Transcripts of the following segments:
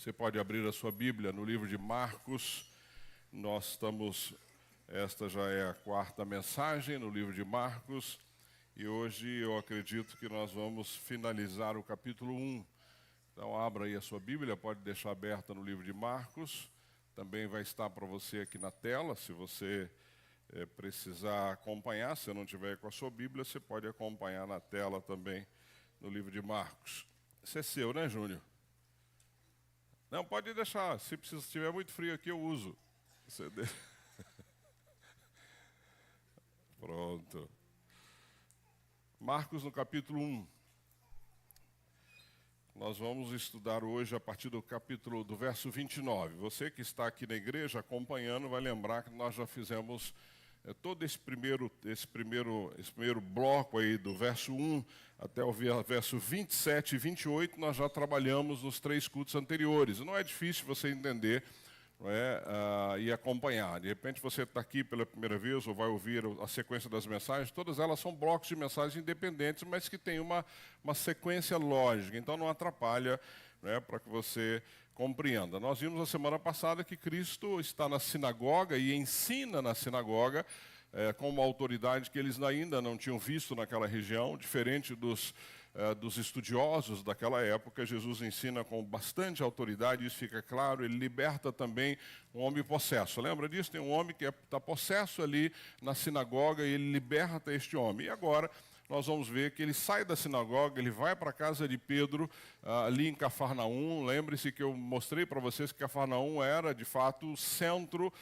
Você pode abrir a sua Bíblia no livro de Marcos. Esta já é a quarta mensagem no livro de Marcos. E hoje eu acredito que nós vamos finalizar o capítulo 1. Então abra aí a sua Bíblia, pode deixar aberta no livro de Marcos. Também vai estar para você aqui na tela, se você precisar acompanhar. Se não tiver com a sua Bíblia, você pode acompanhar na tela também no livro de Marcos. Esse é seu, né, Júnior? Não, pode deixar. Se estiver muito frio aqui, eu uso. Pronto. Marcos no capítulo 1. Nós vamos estudar hoje a partir do verso 29. Você que está aqui na igreja acompanhando vai lembrar que nós já fizemos todo esse primeiro bloco aí do verso 1 até o verso 27 e 28, nós já trabalhamos nos 3 cultos anteriores. Não é difícil você entender, não é, e acompanhar. De repente você está aqui pela primeira vez ou vai ouvir a sequência das mensagens, todas elas são blocos de mensagens independentes, mas que têm uma sequência lógica, então não atrapalha, né, para que você compreenda. Nós vimos na semana passada que Cristo está na sinagoga e ensina na sinagoga com uma autoridade que eles ainda não tinham visto naquela região, diferente dos estudiosos daquela época. Jesus ensina com bastante autoridade, isso fica claro. Ele liberta também um homem possesso. Lembra disso? Tem um homem que está possesso ali na sinagoga e ele liberta este homem. E agora nós vamos ver que ele sai da sinagoga, ele vai para a casa de Pedro, ali em Cafarnaum. Lembre-se que eu mostrei para vocês que Cafarnaum era, de fato, o centro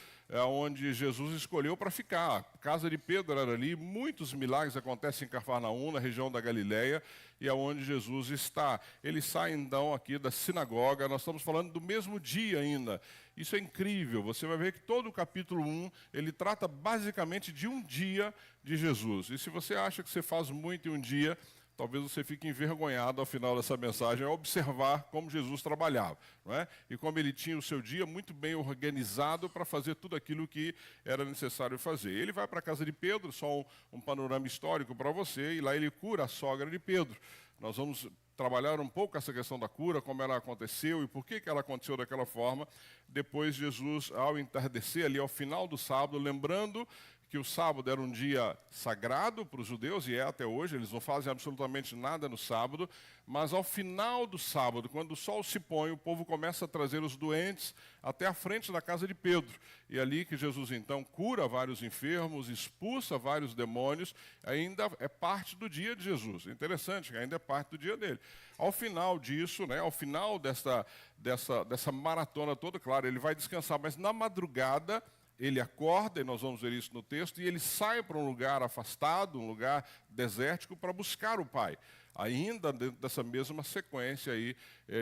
onde Jesus escolheu para ficar. A casa de Pedro era ali, muitos milagres acontecem em Cafarnaum, na região da Galileia, e é onde Jesus está. Ele sai, então, aqui da sinagoga. Nós estamos falando do mesmo dia ainda. Isso é incrível. Você vai ver que todo o capítulo 1, ele trata basicamente de um dia de Jesus. E se você acha que você faz muito em um dia, talvez você fique envergonhado ao final dessa mensagem ao observar como Jesus trabalhava, não é? E como ele tinha o seu dia muito bem organizado para fazer tudo aquilo que era necessário fazer. Ele vai para a casa de Pedro, só um panorama histórico para você, e lá ele cura a sogra de Pedro. Nós vamos trabalhar um pouco essa questão da cura, como ela aconteceu e por que ela aconteceu daquela forma. Depois Jesus, ao entardecer ali ao final do sábado, lembrando que o sábado era um dia sagrado para os judeus, e é até hoje, eles não fazem absolutamente nada no sábado, mas ao final do sábado, quando o sol se põe, o povo começa a trazer os doentes até a frente da casa de Pedro. E é ali que Jesus então cura vários enfermos, expulsa vários demônios, ainda é parte do dia de Jesus. Interessante, ainda é parte do dia dele. Ao final disso, né, ao final dessa maratona toda, claro, ele vai descansar, mas na madrugada ele acorda, e nós vamos ver isso no texto, e ele sai para um lugar afastado, um lugar desértico, para buscar o Pai. Ainda dentro dessa mesma sequência aí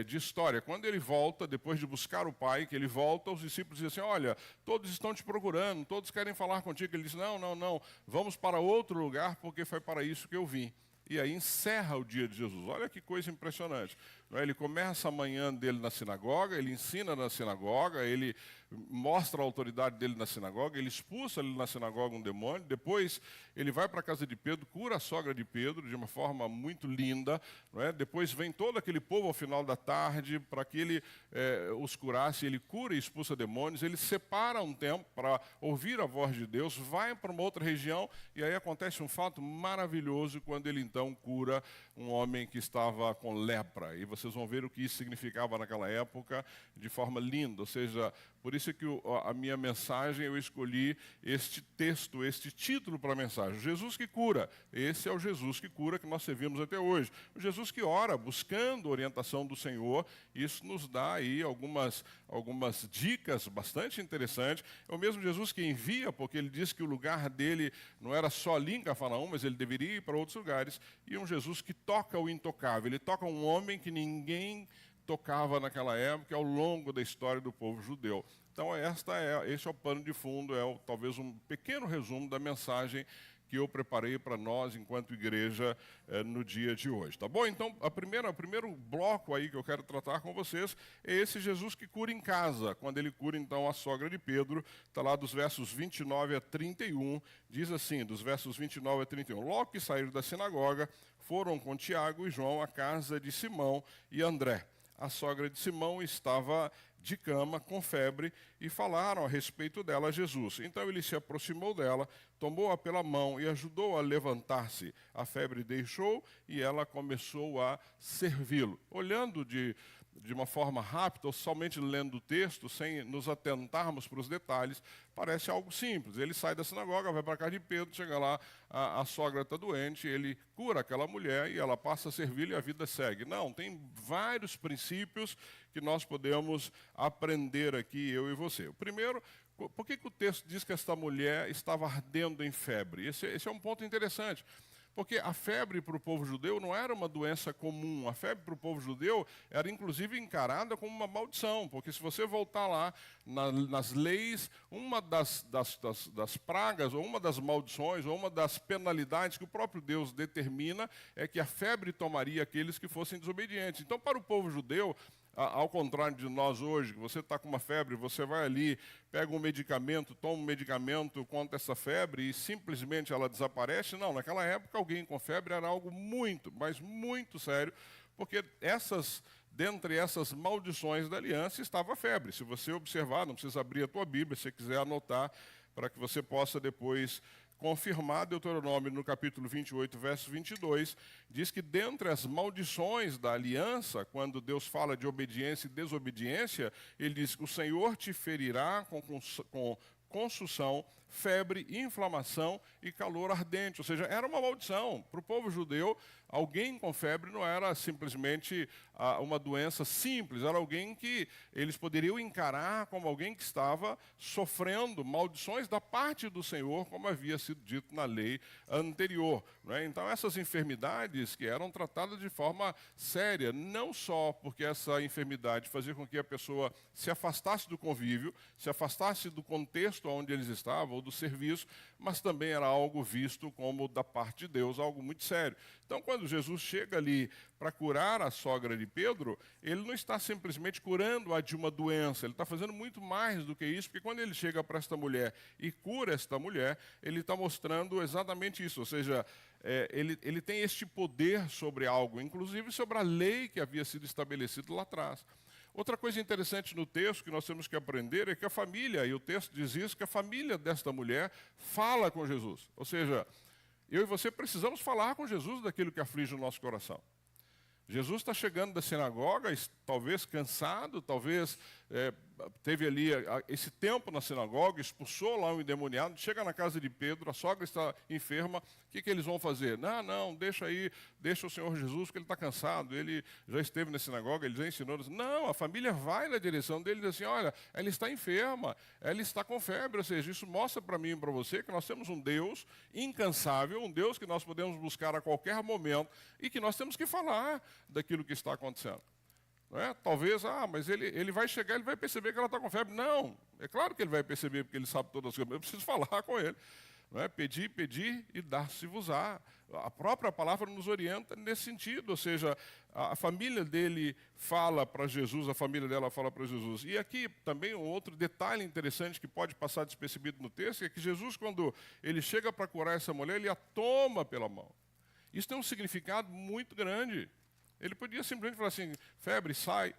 de história. Quando ele volta, depois de buscar o Pai, que ele volta, os discípulos dizem assim: olha, todos estão te procurando, todos querem falar contigo. Ele diz: não, vamos para outro lugar, porque foi para isso que eu vim. E aí encerra o dia de Jesus. Olha que coisa impressionante. Ele começa a manhã dele na sinagoga, ele ensina na sinagoga, ele mostra a autoridade dele na sinagoga, ele expulsa ali na sinagoga um demônio, depois ele vai para a casa de Pedro, cura a sogra de Pedro de uma forma muito linda, não é? Depois vem todo aquele povo ao final da tarde para que ele os curasse, ele cura e expulsa demônios, ele separa um tempo para ouvir a voz de Deus, vai para uma outra região, e aí acontece um fato maravilhoso quando ele então cura um homem que estava com lepra. E vocês vão ver o que isso significava naquela época de forma linda. Ou seja, por isso que a minha mensagem, eu escolhi este texto, este título para a mensagem. Jesus que cura. Esse é o Jesus que cura que nós servimos até hoje. O Jesus que ora, buscando a orientação do Senhor. Isso nos dá aí algumas dicas bastante interessantes. É o mesmo Jesus que envia, porque ele diz que o lugar dele não era só ali em Cafarnaum, mas ele deveria ir para outros lugares. E um Jesus que toca o intocável. Ele toca um homem que ninguém tocava naquela época ao longo da história do povo judeu. Então esse é o pano de fundo, talvez um pequeno resumo da mensagem que eu preparei para nós enquanto igreja no dia de hoje, tá bom? Então, o primeiro bloco aí que eu quero tratar com vocês é esse Jesus que cura em casa, quando ele cura então a sogra de Pedro, está lá dos versos 29 a 31, diz assim, dos versos 29 a 31, logo que saíram da sinagoga, foram com Tiago e João à casa de Simão e André. a sogra de Simão estava de cama, com febre, e falaram a respeito dela a Jesus. Então ele se aproximou dela, tomou-a pela mão e ajudou a levantar-se. A febre deixou e ela começou a servi-lo. Olhando de uma forma rápida, ou somente lendo o texto, sem nos atentarmos para os detalhes, parece algo simples. Ele sai da sinagoga, vai para a casa de Pedro, chega lá, a sogra está doente, ele cura aquela mulher e ela passa a servi-lo e a vida segue. Não, tem vários princípios que nós podemos aprender aqui, eu e você. O primeiro, por que o texto diz que esta mulher estava ardendo em febre? Esse é um ponto interessante. Porque a febre para o povo judeu não era uma doença comum. A febre para o povo judeu era, inclusive, encarada como uma maldição. Porque se você voltar lá nas leis, uma das pragas, ou uma das maldições, ou uma das penalidades que o próprio Deus determina é que a febre tomaria aqueles que fossem desobedientes. Então, para o povo judeu, ao contrário de nós hoje, que você está com uma febre, você vai ali, pega um medicamento, toma um medicamento contra essa febre e simplesmente ela desaparece. Não, naquela época alguém com febre era algo muito, mas muito sério, porque dentre essas maldições da aliança estava a febre. Se você observar, não precisa abrir a tua Bíblia, se você quiser anotar, para que você possa depois confirmar. Deuteronômio, no capítulo 28, verso 22, diz que dentre as maldições da aliança, quando Deus fala de obediência e desobediência, ele diz que o Senhor te ferirá com consução, febre, inflamação e calor ardente. Ou seja, era uma maldição. Para o povo judeu, alguém com febre não era simplesmente uma doença simples, era alguém que eles poderiam encarar como alguém que estava sofrendo maldições da parte do Senhor, como havia sido dito na lei anterior. Né? Então, essas enfermidades que eram tratadas de forma séria, não só porque essa enfermidade fazia com que a pessoa se afastasse do convívio, se afastasse do contexto onde eles estavam, ou do serviço, mas também era algo visto como da parte de Deus, algo muito sério. Então, quando Jesus chega ali para curar a sogra de Pedro, ele não está simplesmente curando-a de uma doença, ele está fazendo muito mais do que isso, porque quando ele chega para esta mulher e cura esta mulher, ele está mostrando exatamente isso, ou seja, ele tem este poder sobre algo, inclusive sobre a lei que havia sido estabelecida lá atrás. Outra coisa interessante no texto que nós temos que aprender é que a família, e o texto diz isso, que a família desta mulher fala com Jesus. Ou seja, eu e você precisamos falar com Jesus daquilo que aflige o nosso coração. Jesus está chegando da sinagoga, talvez cansado, talvez teve ali esse tempo na sinagoga, expulsou lá um endemoniado, chega na casa de Pedro, a sogra está enferma, o que eles vão fazer? Não, deixa o Senhor Jesus, porque ele está cansado, ele já esteve na sinagoga, ele já ensinou. Não, a família vai na direção dele e diz assim, olha, ela está enferma, ela está com febre, ou seja, isso mostra para mim e para você que nós temos um Deus incansável, um Deus que nós podemos buscar a qualquer momento e que nós temos que falar daquilo que está acontecendo. Não é? Talvez, mas ele vai chegar, ele vai perceber que ela está com febre. Não, é claro que ele vai perceber, porque ele sabe todas as coisas, eu preciso falar com ele. Não é? Pedir e dar-se-vos-á. A própria palavra nos orienta nesse sentido, ou seja, a família dele fala para Jesus, a família dela fala para Jesus. E aqui também um outro detalhe interessante que pode passar despercebido no texto, é que Jesus, quando ele chega para curar essa mulher, ele a toma pela mão. Isso tem um significado muito grande. Ele podia simplesmente falar assim, febre, sai.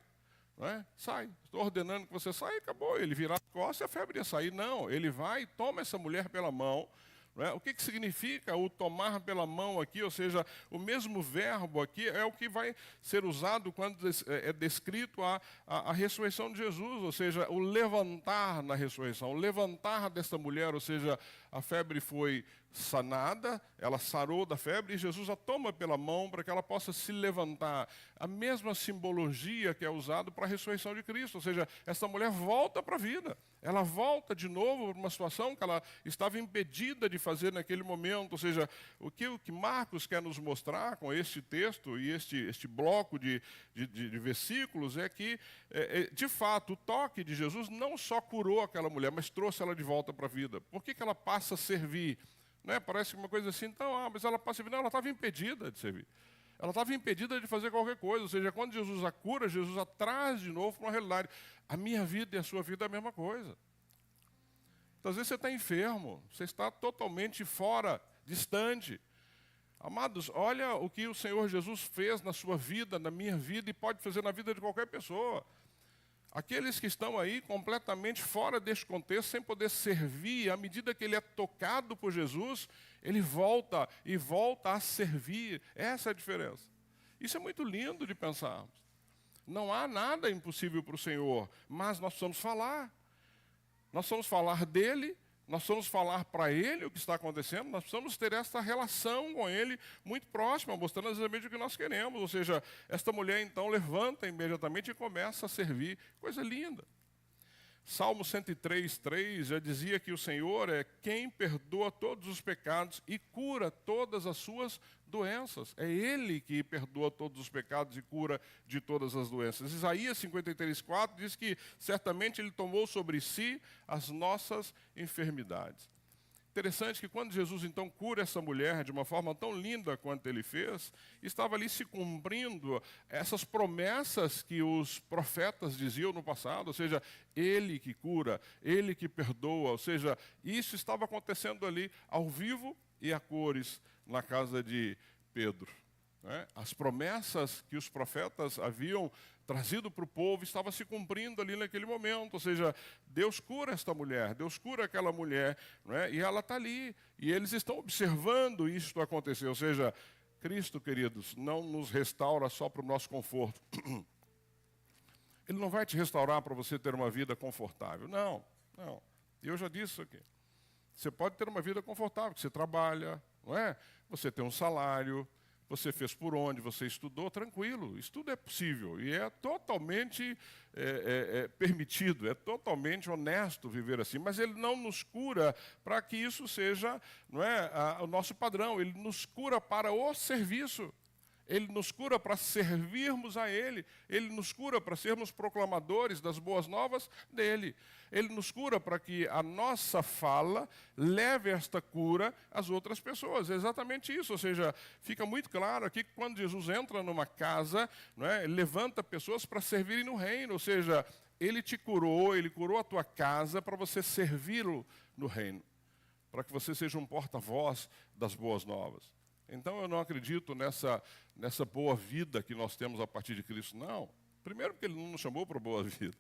Não é? Sai, estou ordenando que você saia e acabou. Ele virar as costas e a febre ia sair. Não, ele vai e toma essa mulher pela mão. Não é? O que significa o tomar pela mão aqui? Ou seja, o mesmo verbo aqui é o que vai ser usado quando é descrito a ressurreição de Jesus. Ou seja, o levantar na ressurreição. O levantar desta mulher, ou seja, a febre foi sanada, ela sarou da febre e Jesus a toma pela mão para que ela possa se levantar. A mesma simbologia que é usada para a ressurreição de Cristo, ou seja, essa mulher volta para a vida. Ela volta de novo para uma situação que ela estava impedida de fazer naquele momento. Ou seja, o que Marcos quer nos mostrar com este texto e este bloco de versículos é que, de fato, o toque de Jesus não só curou aquela mulher, mas trouxe ela de volta para a vida. Por que ela passa a servir? Né? Parece uma coisa assim, então, mas ela passa a servir. Não, ela estava impedida de servir. Ela estava impedida de fazer qualquer coisa. Ou seja, quando Jesus a cura, Jesus a traz de novo para uma realidade. A minha vida e a sua vida é a mesma coisa. Então, às vezes você está enfermo, você está totalmente fora, distante. Amados, olha o que o Senhor Jesus fez na sua vida, na minha vida, e pode fazer na vida de qualquer pessoa. Aqueles que estão aí completamente fora deste contexto, sem poder servir, à medida que ele é tocado por Jesus, ele volta e volta a servir. Essa é a diferença. Isso é muito lindo de pensarmos. Não há nada impossível para o Senhor, mas nós precisamos falar. Nós precisamos falar dele, nós precisamos falar para ele o que está acontecendo, nós precisamos ter essa relação com ele muito próxima, mostrando exatamente o que nós queremos. Ou seja, esta mulher então levanta imediatamente e começa a servir. Coisa linda. Salmo 103:3 já dizia que o Senhor é quem perdoa todos os pecados e cura todas as suas doenças. É Ele que perdoa todos os pecados e cura de todas as doenças. Isaías 53:4 diz que certamente Ele tomou sobre si as nossas enfermidades. Interessante que quando Jesus então cura essa mulher de uma forma tão linda quanto ele fez, estava ali se cumprindo essas promessas que os profetas diziam no passado, ou seja, ele que cura, ele que perdoa, ou seja, isso estava acontecendo ali ao vivo e a cores na casa de Pedro. As promessas que os profetas haviam trazido para o povo estavam se cumprindo ali naquele momento. Ou seja, Deus cura esta mulher, Deus cura aquela mulher, e ela está ali. E eles estão observando isto acontecer. Ou seja, Cristo, queridos, não nos restaura só para o nosso conforto. Ele não vai te restaurar para você ter uma vida confortável. Não, não. Eu já disse isso aqui. Você pode ter uma vida confortável, que você trabalha, não é? Você tem um salário, você fez por onde, você estudou, tranquilo. Isso tudo é possível e é totalmente permitido, é totalmente honesto viver assim. Mas Ele não nos cura para que isso seja, não é, o nosso padrão. Ele nos cura para o serviço. Ele nos cura para servirmos a Ele. Ele nos cura para sermos proclamadores das boas novas dEle. Ele nos cura para que a nossa fala leve esta cura às outras pessoas. É exatamente isso. Ou seja, fica muito claro aqui que quando Jesus entra numa casa, não é, ele levanta pessoas para servirem no reino. Ou seja, Ele te curou, Ele curou a tua casa para você servi-lo no reino. Para que você seja um porta-voz das boas novas. Então, eu não acredito nessa boa vida que nós temos a partir de Cristo, não. Primeiro, porque Ele não nos chamou para boa vida.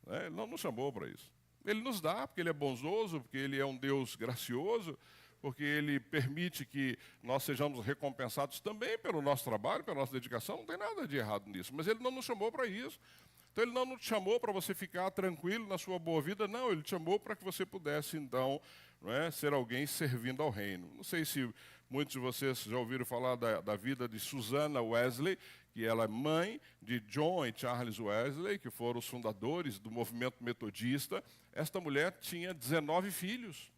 Ele não nos chamou para isso. Ele nos dá, porque Ele é bondoso, porque Ele é um Deus gracioso, porque Ele permite que nós sejamos recompensados também pelo nosso trabalho, pela nossa dedicação. Não tem nada de errado nisso, mas Ele não nos chamou para isso. Então, Ele não nos chamou para você ficar tranquilo na sua boa vida, não. Ele te chamou para que você pudesse, então, ser alguém servindo ao reino. Não sei se muitos de vocês já ouviram falar da vida de Susanna Wesley, que ela é mãe de John e Charles Wesley, que foram os fundadores do movimento metodista. Esta mulher tinha 19 filhos.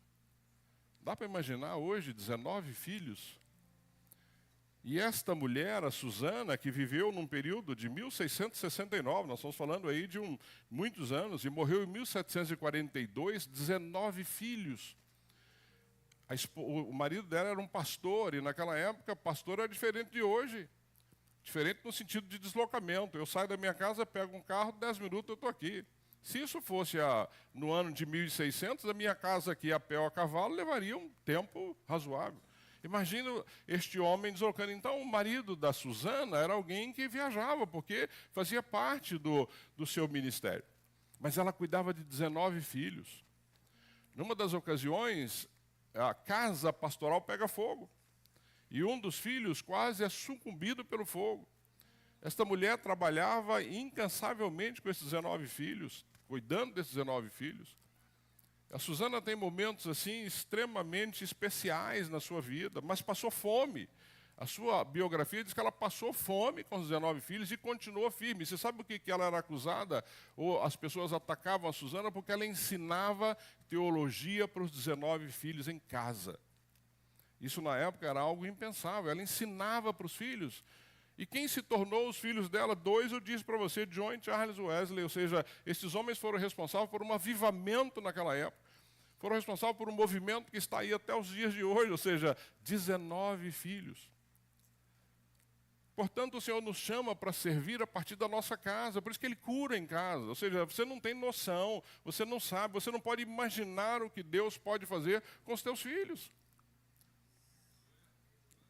Dá para imaginar hoje 19 filhos? E esta mulher, a Susanna, que viveu num período de 1669, nós estamos falando aí de muitos anos, e morreu em 1742, 19 filhos. O marido dela era um pastor, e naquela época, pastor era diferente de hoje. Diferente no sentido de deslocamento. Eu saio da minha casa, pego um carro, 10 minutos eu estou aqui. Se isso fosse no ano de 1600, a minha casa aqui a pé ou a cavalo levaria um tempo razoável. Imagina este homem deslocando. Então, o marido da Susanna era alguém que viajava, porque fazia parte do seu ministério. Mas ela cuidava de 19 filhos. Numa das ocasiões, a casa pastoral pega fogo. E um dos filhos quase é sucumbido pelo fogo. Esta mulher trabalhava incansavelmente com esses 19 filhos, cuidando desses 19 filhos. A Susanna tem momentos assim extremamente especiais na sua vida, mas passou fome. A sua biografia diz que ela passou fome com os 19 filhos e continuou firme. Você sabe por que ela era acusada? Ou as pessoas atacavam a Susanna? Porque ela ensinava teologia para os 19 filhos em casa. Isso na época era algo impensável. Ela ensinava para os filhos. E quem se tornou os filhos dela? Dois, eu disse para você, John e Charles Wesley. Ou seja, esses homens foram responsáveis por um avivamento naquela época. Foram responsáveis por um movimento que está aí até os dias de hoje. Ou seja, 19 filhos. Portanto, o Senhor nos chama para servir a partir da nossa casa. Por isso que Ele cura em casa. Ou seja, você não tem noção, você não sabe, você não pode imaginar o que Deus pode fazer com os teus filhos.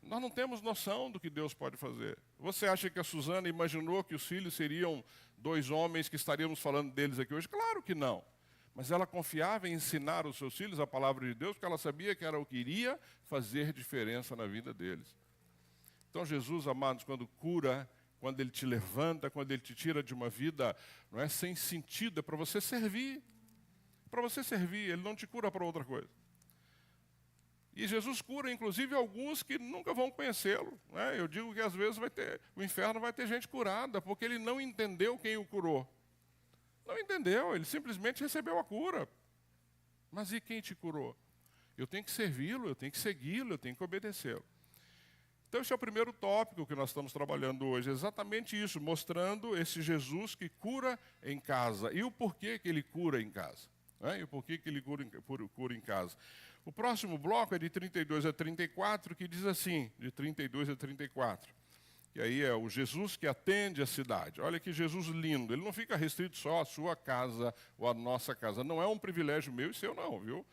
Nós não temos noção do que Deus pode fazer. Você acha que a Suzana imaginou que os filhos seriam 2 homens que estaríamos falando deles aqui hoje? Claro que não. Mas ela confiava em ensinar os seus filhos a palavra de Deus, porque ela sabia que era o que iria fazer diferença na vida deles. Então Jesus, amados, quando cura, quando Ele te levanta, quando Ele te tira de uma vida, não é sem sentido, é para você servir. Para você servir, Ele não te cura para outra coisa. E Jesus cura, inclusive, alguns que nunca vão conhecê-lo. Né? Eu digo que às vezes o inferno vai ter gente curada, porque ele não entendeu quem o curou. Não entendeu, ele simplesmente recebeu a cura. Mas e quem te curou? Eu tenho que servi-lo, eu tenho que segui-lo, eu tenho que obedecê-lo. Então esse é o primeiro tópico que nós estamos trabalhando hoje, exatamente isso, mostrando esse Jesus que cura em casa. E o porquê que ele cura em casa. Né? E o porquê que ele cura em casa. O próximo bloco é de 32 a 34, que diz assim, de 32 a 34. E aí é o Jesus que atende a cidade. Olha que Jesus lindo. Ele não fica restrito só à sua casa ou à nossa casa. Não é um privilégio meu e seu não, viu?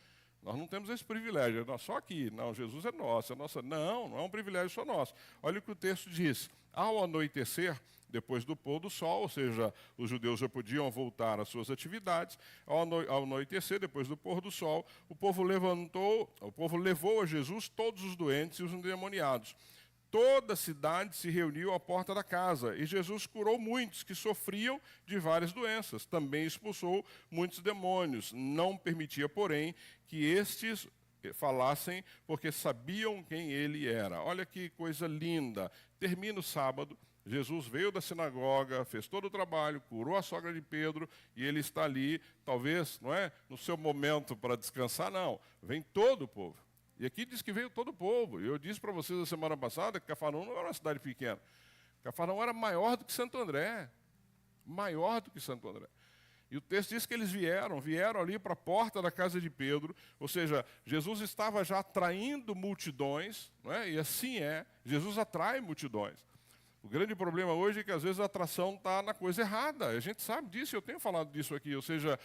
Nós não temos esse privilégio. É só aqui. Não, Jesus é nosso, é nossa. Não, não é um privilégio só nosso. Olha o que o texto diz. Ao anoitecer, depois do pôr do sol, ou seja, os judeus já podiam voltar às suas atividades. Ao anoitecer, depois do pôr do sol, o povo levou a Jesus todos os doentes e os endemoniados. Toda a cidade se reuniu à porta da casa, e Jesus curou muitos que sofriam de várias doenças. Também expulsou muitos demônios. Não permitia, porém, que estes falassem, porque sabiam quem ele era. Olha que coisa linda. Termina o sábado, Jesus veio da sinagoga, fez todo o trabalho, curou a sogra de Pedro, e ele está ali, talvez, não é, no seu momento para descansar, não. Vem todo o povo. E aqui diz que veio todo o povo. Eu disse para vocês a semana passada que Cafarnaum não era uma cidade pequena. Cafarnaum era maior do que Santo André. Maior do que Santo André. E o texto diz que eles vieram ali para a porta da casa de Pedro, ou seja, Jesus estava já atraindo multidões, não é? E assim é, Jesus atrai multidões. O grande problema hoje é que às vezes a atração está na coisa errada. A gente sabe disso, eu tenho falado disso aqui, ou seja,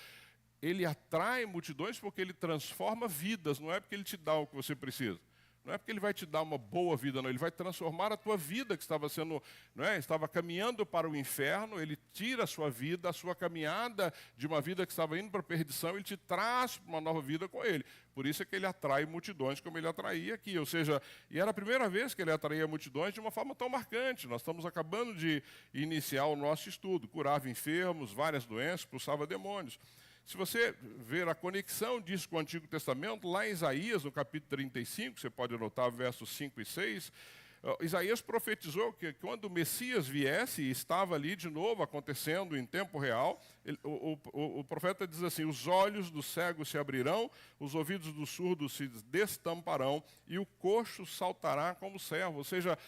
ele atrai multidões porque ele transforma vidas, não é porque ele te dá o que você precisa. Não é porque ele vai te dar uma boa vida, não. Ele vai transformar a tua vida que estava sendo, não é? Estava caminhando para o inferno, ele tira a sua vida, a sua caminhada de uma vida que estava indo para a perdição, ele te traz para uma nova vida com ele. Por isso é que ele atrai multidões como ele atraía aqui. Ou seja, e era a primeira vez que ele atraía multidões de uma forma tão marcante. Nós estamos acabando de iniciar o nosso estudo. Curava enfermos, várias doenças, expulsava demônios. Se você ver a conexão disso com o Antigo Testamento, lá em Isaías, no capítulo 35, você pode anotar versos 5 e 6, Isaías profetizou que quando o Messias viesse, e estava ali de novo acontecendo em tempo real, o profeta diz assim, os olhos dos cegos se abrirão, os ouvidos dos surdos se destamparão, e o coxo saltará como servo. Ou seja,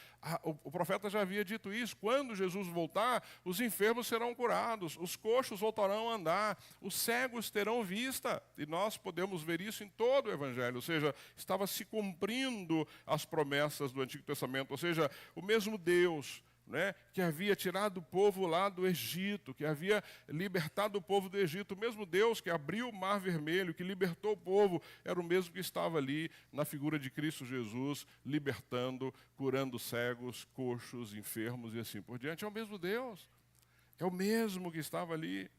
o profeta já havia dito isso, quando Jesus voltar, os enfermos serão curados, os coxos voltarão a andar, os cegos terão vista, e nós podemos ver isso em todo o Evangelho, ou seja, estava se cumprindo as promessas do Antigo Testamento, ou seja, o mesmo Deus, né, que havia tirado o povo lá do Egito, que havia libertado o povo do Egito, o mesmo Deus que abriu o Mar Vermelho, que libertou o povo, era o mesmo que estava ali na figura de Cristo Jesus, libertando, curando cegos, coxos, enfermos e assim por diante. É o mesmo Deus, é o mesmo que estava ali.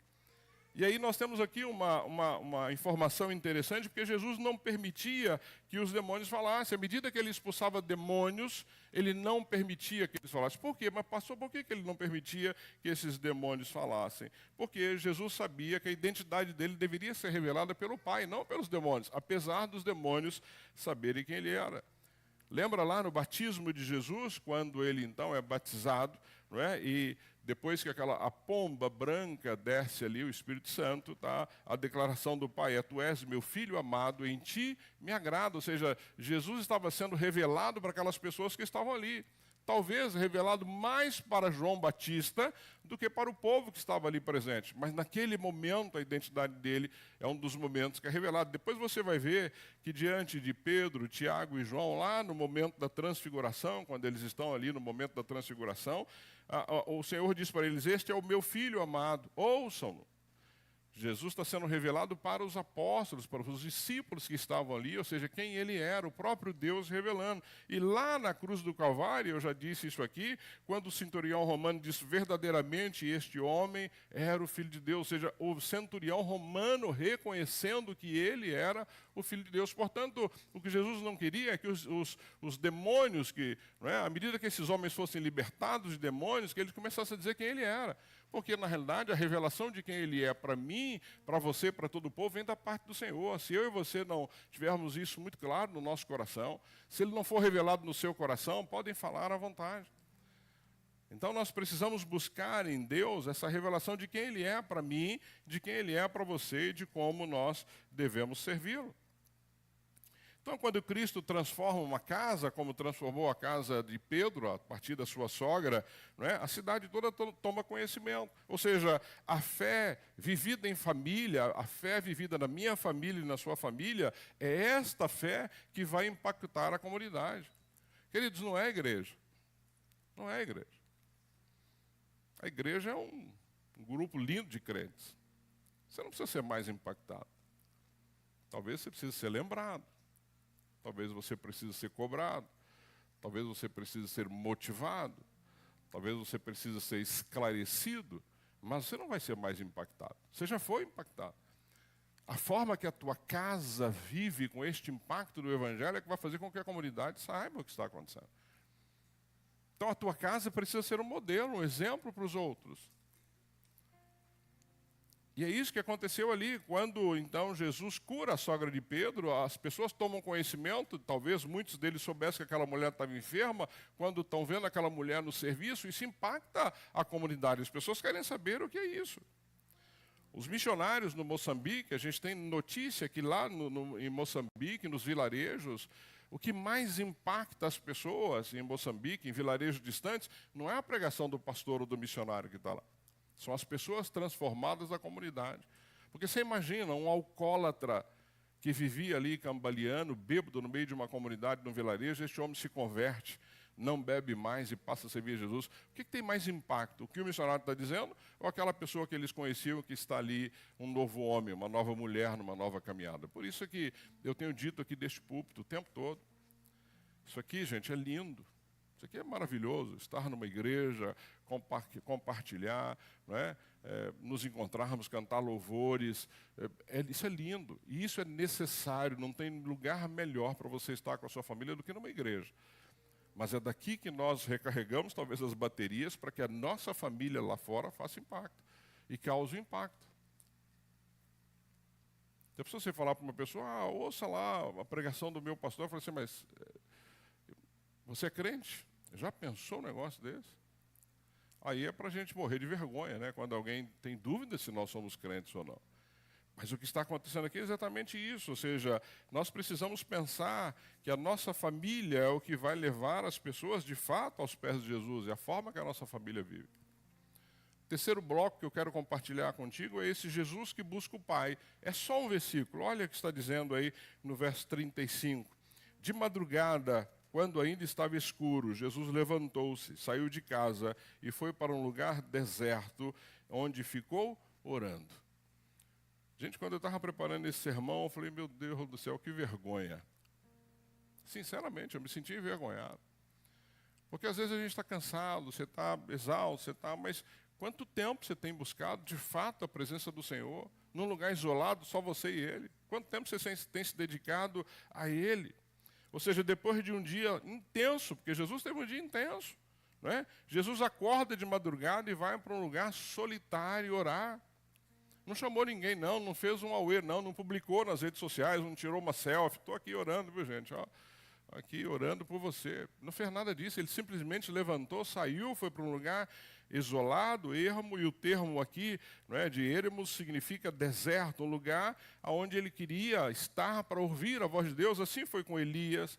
E aí nós temos aqui uma informação interessante, porque Jesus não permitia que os demônios falassem. À medida que ele expulsava demônios, ele não permitia que eles falassem. Por quê? Mas pastor, por que ele não permitia que esses demônios falassem? Porque Jesus sabia que a identidade dele deveria ser revelada pelo Pai, não pelos demônios, apesar dos demônios saberem quem ele era. Lembra lá no batismo de Jesus, quando ele então é batizado, não é? E depois que a pomba branca desce ali, o Espírito Santo, tá? A declaração do Pai é, tu és meu filho amado, em ti me agrada. Ou seja, Jesus estava sendo revelado para aquelas pessoas que estavam ali. Talvez revelado mais para João Batista do que para o povo que estava ali presente. Mas naquele momento a identidade dele é um dos momentos que é revelado. Depois você vai ver que diante de Pedro, Tiago e João, lá no momento da transfiguração, quando eles estão ali no momento da transfiguração, o Senhor diz para eles, este é o meu filho amado, ouçam-no. Jesus está sendo revelado para os apóstolos, para os discípulos que estavam ali, ou seja, quem ele era, o próprio Deus revelando. E lá na cruz do Calvário, eu já disse isso aqui, quando o centurião romano disse verdadeiramente este homem era o Filho de Deus, ou seja, o centurião romano reconhecendo que ele era o Filho de Deus. Portanto, o que Jesus não queria é que os demônios, à medida que esses homens fossem libertados de demônios, que eles começassem a dizer quem ele era. Porque, na realidade, a revelação de quem ele é para mim, para você, para todo o povo, vem da parte do Senhor. Se eu e você não tivermos isso muito claro no nosso coração, se ele não for revelado no seu coração, podem falar à vontade. Então, nós precisamos buscar em Deus essa revelação de quem ele é para mim, de quem ele é para você e de como nós devemos servi-lo. Então, quando Cristo transforma uma casa, como transformou a casa de Pedro, a partir da sua sogra, a cidade toda toma conhecimento. Ou seja, a fé vivida em família, a fé vivida na minha família e na sua família, é esta fé que vai impactar a comunidade. Queridos, não é igreja. Não é igreja. A igreja é um grupo lindo de crentes. Você não precisa ser mais impactado. Talvez você precise ser lembrado. Talvez você precise ser cobrado, talvez você precise ser motivado, talvez você precise ser esclarecido, mas você não vai ser mais impactado. Você já foi impactado. A forma que a tua casa vive com este impacto do Evangelho é que vai fazer com que a comunidade saiba o que está acontecendo. Então a tua casa precisa ser um modelo, um exemplo para os outros. E é isso que aconteceu ali, quando então Jesus cura a sogra de Pedro, as pessoas tomam conhecimento, talvez muitos deles soubessem que aquela mulher estava enferma, quando estão vendo aquela mulher no serviço, isso impacta a comunidade, as pessoas querem saber o que é isso. Os missionários no Moçambique, a gente tem notícia que lá em Moçambique, nos vilarejos, o que mais impacta as pessoas em Moçambique, em vilarejos distantes, não é a pregação do pastor ou do missionário que está lá. São as pessoas transformadas da comunidade. Porque você imagina um alcoólatra que vivia ali cambaleando, bêbado no meio de uma comunidade, num vilarejo, este homem se converte, não bebe mais e passa a servir a Jesus. O que tem mais impacto? O que o missionário está dizendo ou aquela pessoa que eles conheciam que está ali, um novo homem, uma nova mulher, numa nova caminhada? Por isso é que eu tenho dito aqui deste púlpito o tempo todo. Isso aqui, gente, é lindo. Isso aqui é maravilhoso, estar numa igreja, compartilhar, nos encontrarmos, cantar louvores, isso é lindo, e isso é necessário, não tem lugar melhor para você estar com a sua família do que numa igreja. Mas é daqui que nós recarregamos talvez as baterias para que a nossa família lá fora faça impacto e cause impacto. Se você falar para uma pessoa, ouça lá a pregação do meu pastor, eu falo assim, mas você é crente? Já pensou um negócio desse? Aí é para a gente morrer de vergonha, quando alguém tem dúvida se nós somos crentes ou não. Mas o que está acontecendo aqui é exatamente isso, ou seja, nós precisamos pensar que a nossa família é o que vai levar as pessoas de fato aos pés de Jesus, é a forma que a nossa família vive. O terceiro bloco que eu quero compartilhar contigo é esse Jesus que busca o Pai. É só um versículo, olha o que está dizendo aí no verso 35. De madrugada, quando ainda estava escuro, Jesus levantou-se, saiu de casa e foi para um lugar deserto, onde ficou orando. Gente, quando eu estava preparando esse sermão, eu falei, meu Deus do céu, que vergonha. Sinceramente, eu me senti envergonhado. Porque às vezes a gente está cansado, você está exausto, mas quanto tempo você tem buscado, de fato, a presença do Senhor, num lugar isolado, só você e Ele? Quanto tempo você tem se dedicado a Ele? Ou seja, depois de um dia intenso, porque Jesus teve um dia intenso, Jesus acorda de madrugada e vai para um lugar solitário orar. Não chamou ninguém, não fez um auê, não publicou nas redes sociais, não tirou uma selfie. Estou aqui orando, viu, gente? Aqui orando por você. Não fez nada disso, ele simplesmente levantou, saiu, foi para um lugar isolado, ermo, e o termo aqui de ermo significa deserto, um lugar onde ele queria estar para ouvir a voz de Deus. Assim foi com Elias,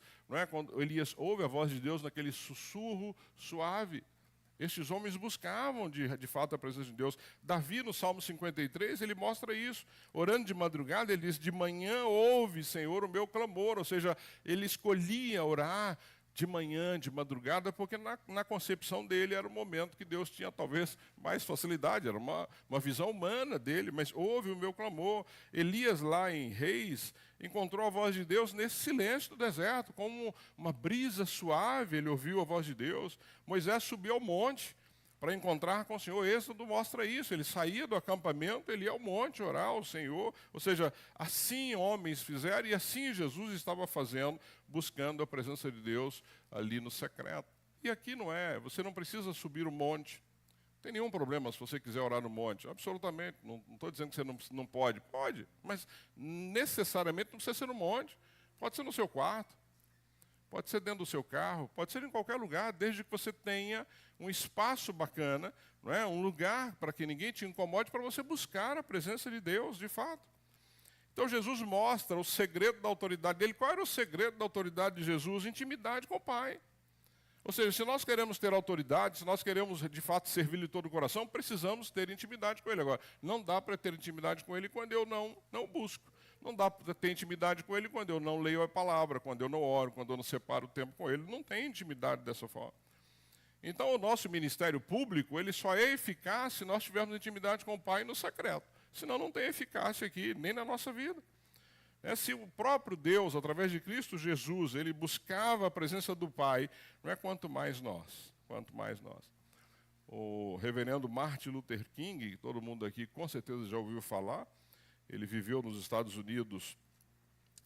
quando Elias ouve a voz de Deus naquele sussurro suave. Estes homens buscavam de fato a presença de Deus. Davi, no Salmo 53, ele mostra isso. Orando de madrugada, ele diz, de manhã ouve, Senhor, o meu clamor. Ou seja, ele escolhia orar de manhã, de madrugada, porque na concepção dele era o momento que Deus tinha talvez mais facilidade, era uma visão humana dele, mas ouve o meu clamor. Elias, lá em Reis, encontrou a voz de Deus nesse silêncio do deserto, como uma brisa suave, ele ouviu a voz de Deus. Moisés subiu ao monte para encontrar com o Senhor. Êxodo mostra isso, ele saía do acampamento, ele ia ao monte orar ao Senhor, ou seja, assim homens fizeram e assim Jesus estava fazendo, buscando a presença de Deus ali no secreto. E aqui não é, você não precisa subir o monte, não tem nenhum problema se você quiser orar no monte, absolutamente, não estou dizendo que você não pode, pode, mas necessariamente não precisa ser no monte, pode ser no seu quarto, pode ser dentro do seu carro, pode ser em qualquer lugar, desde que você tenha um espaço bacana, não é? Um lugar para que ninguém te incomode, para você buscar a presença de Deus, de fato. Então Jesus mostra o segredo da autoridade dele. Qual era o segredo da autoridade de Jesus? Intimidade com o Pai. Ou seja, se nós queremos ter autoridade, se nós queremos de fato servir de todo o coração, precisamos ter intimidade com Ele. Agora, não dá para ter intimidade com Ele quando eu não busco. Não dá para ter intimidade com Ele quando eu não leio a palavra, quando eu não oro, quando eu não separo o tempo com Ele. Não tem intimidade dessa forma. Então, o nosso ministério público, ele só é eficaz se nós tivermos intimidade com o Pai no secreto. Senão não tem eficácia aqui, nem na nossa vida. Se o próprio Deus, através de Cristo Jesus, ele buscava a presença do Pai, não é quanto mais nós, quanto mais nós. O reverendo Martin Luther King, que todo mundo aqui com certeza já ouviu falar, ele viveu nos Estados Unidos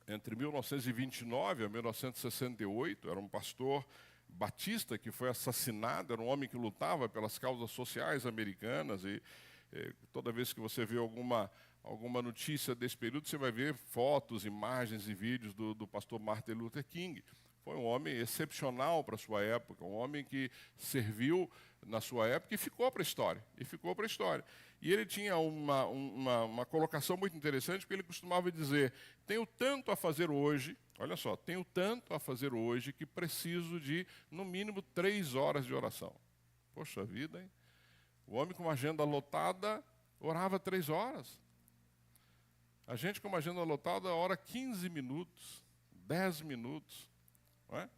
entre 1929 a 1968, era um pastor batista que foi assassinado, era um homem que lutava pelas causas sociais americanas e toda vez que você vê alguma notícia desse período, você vai ver fotos, imagens e vídeos do pastor Martin Luther King. Foi um homem excepcional para a sua época, um homem que serviu na sua época e ficou para a história. E ele tinha uma colocação muito interessante, porque ele costumava dizer: tenho tanto a fazer hoje, olha só, tenho tanto a fazer hoje que preciso de, no mínimo, 3 horas de oração. Poxa vida, hein? O homem com uma agenda lotada orava 3 horas. A gente com uma agenda lotada ora 15 minutos, 10 minutos. Não é?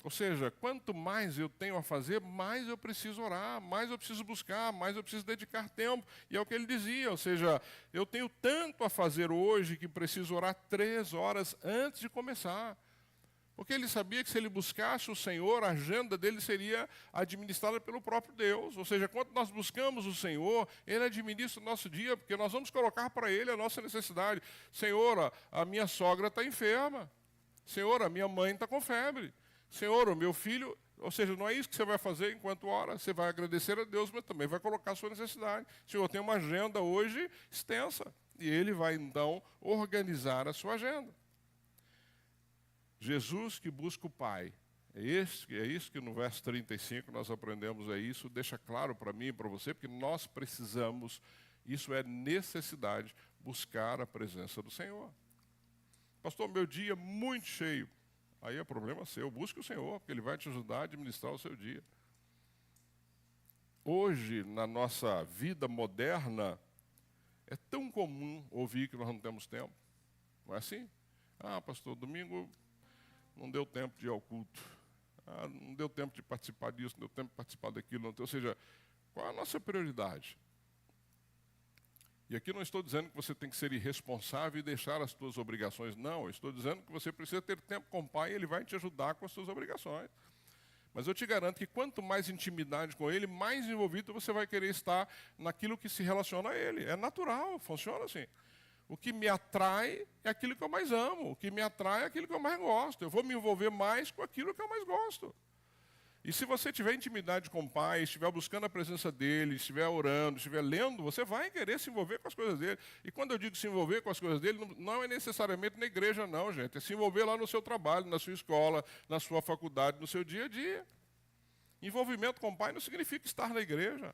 Ou seja, quanto mais eu tenho a fazer, mais eu preciso orar, mais eu preciso buscar, mais eu preciso dedicar tempo. E é o que ele dizia, ou seja, eu tenho tanto a fazer hoje que preciso orar 3 horas antes de começar. Porque ele sabia que se ele buscasse o Senhor, a agenda dele seria administrada pelo próprio Deus. Ou seja, quando nós buscamos o Senhor, Ele administra o nosso dia, porque nós vamos colocar para Ele a nossa necessidade. Senhor, a minha sogra está enferma. Senhor, a minha mãe está com febre. Senhor, o meu filho... Ou seja, não é isso que você vai fazer enquanto ora. Você vai agradecer a Deus, mas também vai colocar a sua necessidade. Senhor, tem uma agenda hoje extensa. E Ele vai, então, organizar a sua agenda. Jesus que busca o Pai. É isso que no verso 35 nós aprendemos, isso deixa claro para mim e para você, porque nós precisamos, isso é necessidade, buscar a presença do Senhor. Pastor, meu dia é muito cheio. Aí é problema seu, busque o Senhor, porque Ele vai te ajudar a administrar o seu dia. Hoje, na nossa vida moderna, é tão comum ouvir que nós não temos tempo. Não é assim? Ah, pastor, domingo... não deu tempo de ir ao culto, não deu tempo de participar disso, não deu tempo de participar daquilo. Ou seja, qual é a nossa prioridade? E aqui não estou dizendo que você tem que ser irresponsável e deixar as suas obrigações. Não, eu estou dizendo que você precisa ter tempo com o Pai e Ele vai te ajudar com as suas obrigações. Mas eu te garanto que quanto mais intimidade com Ele, mais envolvido você vai querer estar naquilo que se relaciona a Ele. É natural, funciona assim. O que me atrai é aquilo que eu mais amo. O que me atrai é aquilo que eu mais gosto. Eu vou me envolver mais com aquilo que eu mais gosto. E se você tiver intimidade com o Pai, estiver buscando a presença dEle, estiver orando, estiver lendo, você vai querer se envolver com as coisas dEle. E quando eu digo se envolver com as coisas dEle, não é necessariamente na igreja não, gente. É se envolver lá no seu trabalho, na sua escola, na sua faculdade, no seu dia a dia. Envolvimento com o Pai não significa estar na igreja.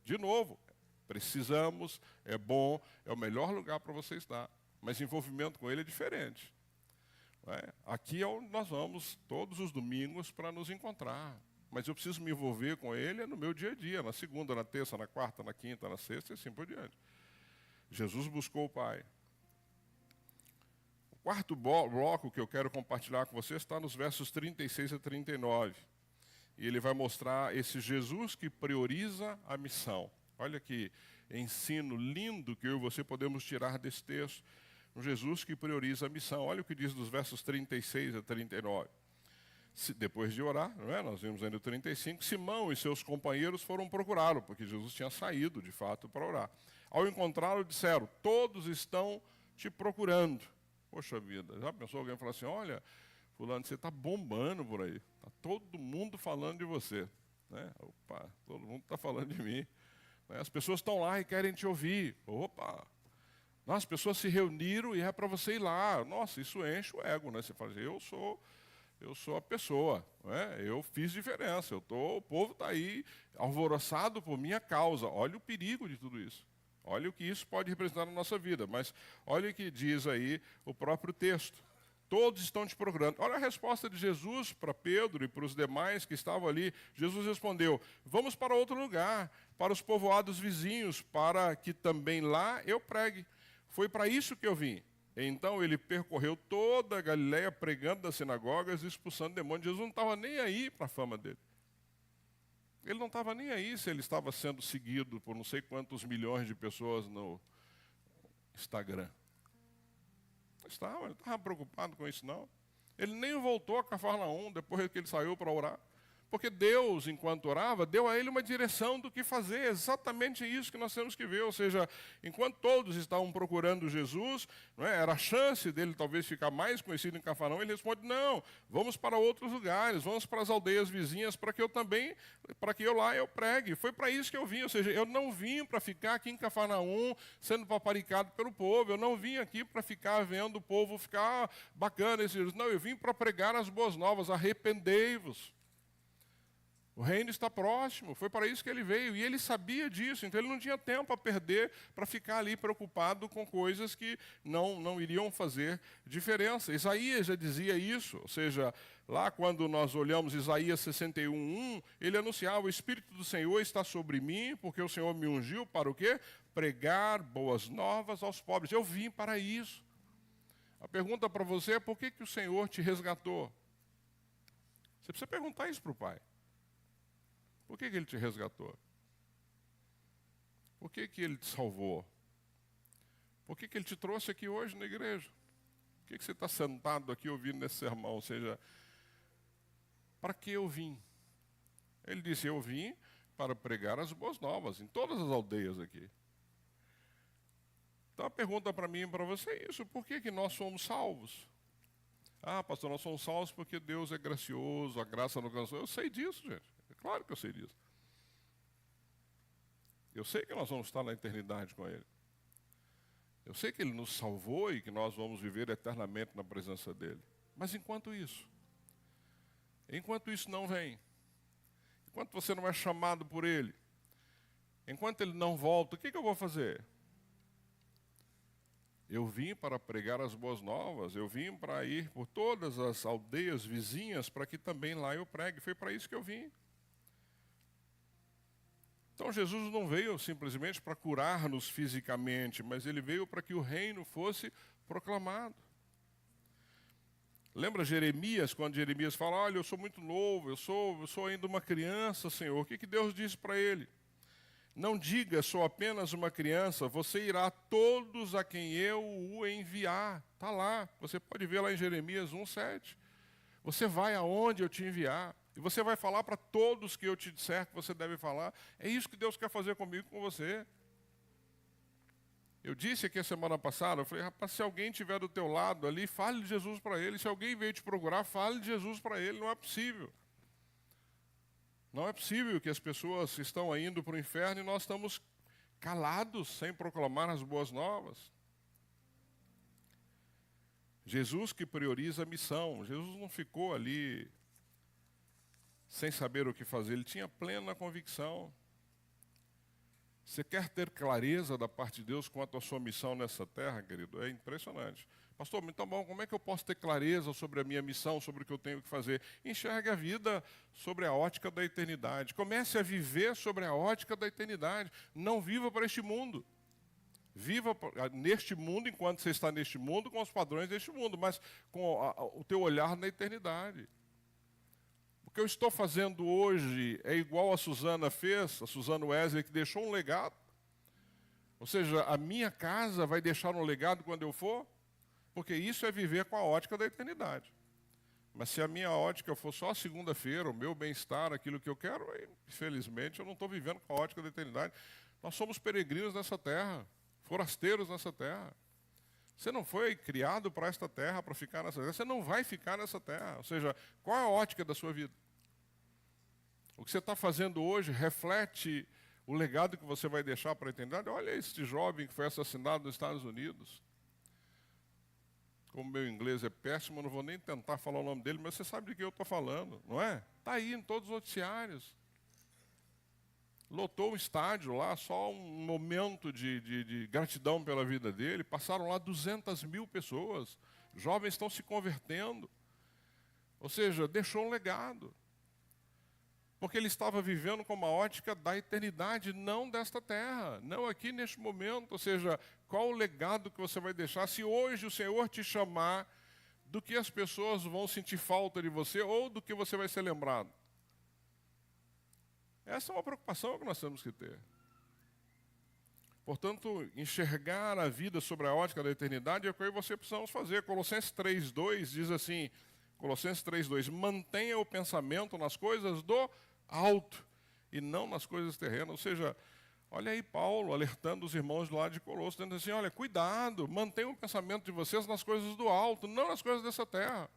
De novo, precisamos, é bom, é o melhor lugar para você estar. Mas envolvimento com Ele é diferente. Aqui é onde nós vamos todos os domingos para nos encontrar. Mas eu preciso me envolver com Ele no meu dia a dia, na segunda, na terça, na quarta, na quinta, na sexta e assim por diante. Jesus buscou o Pai. O quarto bloco que eu quero compartilhar com vocês está nos versos 36 a 39. E ele vai mostrar esse Jesus que prioriza a missão. Olha que ensino lindo que eu e você podemos tirar desse texto. Um Jesus que prioriza a missão. Olha o que diz dos versos 36 a 39. Depois de orar, não é? Nós vimos aí no 35, Simão e seus companheiros foram procurá-lo, porque Jesus tinha saído, de fato, para orar. Ao encontrá-lo, disseram, todos estão te procurando. Poxa vida, já pensou alguém falar assim, olha, fulano, você está bombando por aí. Está todo mundo falando de você. Né? Opa, todo mundo está falando de mim. Né? As pessoas estão lá e querem te ouvir. Opa, nossa, as pessoas se reuniram e é para você ir lá. Nossa, isso enche o ego, né? Você fala assim, eu sou a pessoa, né? Eu fiz diferença, o povo está aí alvoroçado por minha causa. Olha o perigo de tudo isso. Olha o que isso pode representar na nossa vida. Mas olha o que diz aí o próprio texto. Todos estão te procurando. Olha a resposta de Jesus para Pedro e para os demais que estavam ali. Jesus respondeu, vamos para outro lugar, para os povoados vizinhos, para que também lá eu pregue. Foi para isso que eu vim. Então ele percorreu toda a Galiléia pregando nas sinagogas e expulsando demônios. Jesus não estava nem aí para a fama dele. Ele não estava nem aí se ele estava sendo seguido por não sei quantos milhões de pessoas no Instagram. Ele não estava preocupado com isso, não. Ele nem voltou a Cafarnaum depois que ele saiu para orar. Porque Deus, enquanto orava, deu a ele uma direção do que fazer. Exatamente isso que nós temos que ver. Ou seja, enquanto todos estavam procurando Jesus, não é, era a chance dele talvez ficar mais conhecido em Cafarnaum, ele responde, não, vamos para outros lugares, vamos para as aldeias vizinhas, para que eu lá eu pregue. Foi para isso que eu vim. Ou seja, eu não vim para ficar aqui em Cafarnaum sendo paparicado pelo povo. Eu não vim aqui para ficar vendo o povo ficar bacana. Não, eu vim para pregar as boas novas. Arrependei-vos. O reino está próximo, foi para isso que ele veio. E ele sabia disso, então ele não tinha tempo a perder para ficar ali preocupado com coisas que não iriam fazer diferença. Isaías já dizia isso, ou seja, lá quando nós olhamos Isaías 61:1, ele anunciava, o Espírito do Senhor está sobre mim, porque o Senhor me ungiu para o quê? Pregar boas novas aos pobres. Eu vim para isso. A pergunta para você é, por que o Senhor te resgatou? Você precisa perguntar isso para o Pai. Por que ele te resgatou? Por que ele te salvou? Por que ele te trouxe aqui hoje na igreja? Por que você está sentado aqui ouvindo esse sermão? Ou seja, para que eu vim? Ele disse, eu vim para pregar as boas novas em todas as aldeias aqui. Então a pergunta para mim e para você é isso, por que nós somos salvos? Ah, pastor, nós somos salvos porque Deus é gracioso, a graça não alcançou. Eu sei disso, gente. É claro que eu sei disso. Eu sei que nós vamos estar na eternidade com Ele. Eu sei que Ele nos salvou e que nós vamos viver eternamente na presença dEle. Mas enquanto isso não vem, enquanto você não é chamado por Ele, enquanto Ele não volta, o que eu vou fazer? Eu vim para pregar as boas novas, eu vim para ir por todas as aldeias vizinhas para que também lá eu pregue. Foi para isso que eu vim. Então Jesus não veio simplesmente para curar-nos fisicamente, mas ele veio para que o reino fosse proclamado. Lembra Jeremias, quando Jeremias fala, olha, eu sou muito novo, eu sou ainda uma criança, Senhor. O que Deus disse para ele? Não diga, sou apenas uma criança, você irá a todos a quem eu o enviar. Está lá, você pode ver lá em Jeremias 1:7. Você vai aonde eu te enviar. E você vai falar para todos que eu te disser que você deve falar. É isso que Deus quer fazer comigo e com você. Eu disse aqui a semana passada, eu falei, rapaz, se alguém estiver do teu lado ali, fale de Jesus para ele. Se alguém veio te procurar, fale de Jesus para ele. Não é possível. Não é possível que as pessoas estão indo para o inferno e nós estamos calados, sem proclamar as boas novas. Jesus que prioriza a missão. Jesus não ficou ali sem saber o que fazer, ele tinha plena convicção. Você quer ter clareza da parte de Deus quanto à sua missão nessa terra, querido? É impressionante. Pastor, então bom, como é que eu posso ter clareza sobre a minha missão, sobre o que eu tenho que fazer? Enxergue a vida sobre a ótica da eternidade. Comece a viver sobre a ótica da eternidade. Não viva para este mundo. Viva neste mundo, enquanto você está neste mundo, com os padrões deste mundo, mas com o teu olhar na eternidade. O que eu estou fazendo hoje é igual a Susana fez, a Susana Wesley, que deixou um legado. Ou seja, a minha casa vai deixar um legado quando eu for, porque isso é viver com a ótica da eternidade. Mas se a minha ótica for só a segunda-feira, o meu bem-estar, aquilo que eu quero, aí, infelizmente eu não estou vivendo com a ótica da eternidade. Nós somos peregrinos nessa terra, forasteiros nessa terra. Você não foi criado para esta terra, para ficar nessa terra. Você não vai ficar nessa terra. Ou seja, qual é a ótica da sua vida? O que você está fazendo hoje reflete o legado que você vai deixar para a eternidade? Olha este jovem que foi assassinado nos Estados Unidos. Como meu inglês é péssimo, eu não vou nem tentar falar o nome dele, mas você sabe de que eu estou falando, não é? Está aí em todos os noticiários. Lotou um estádio lá, só um momento de gratidão pela vida dele. Passaram lá 200 mil pessoas. Jovens estão se convertendo. Ou seja, deixou um legado. Porque ele estava vivendo com uma ótica da eternidade, não desta terra, não aqui neste momento. Ou seja, qual o legado que você vai deixar se hoje o Senhor te chamar, do que as pessoas vão sentir falta de você ou do que você vai ser lembrado? Essa é uma preocupação que nós temos que ter. Portanto, enxergar a vida sobre a ótica da eternidade é o que eu e você precisamos fazer. Colossenses 3:2 diz assim, Colossenses 3:2, mantenha o pensamento nas coisas do alto e não nas coisas terrenas. Ou seja, olha aí Paulo alertando os irmãos do lado de Colossos, dizendo assim, olha, cuidado, mantenha o pensamento de vocês nas coisas do alto, não nas coisas dessa terra.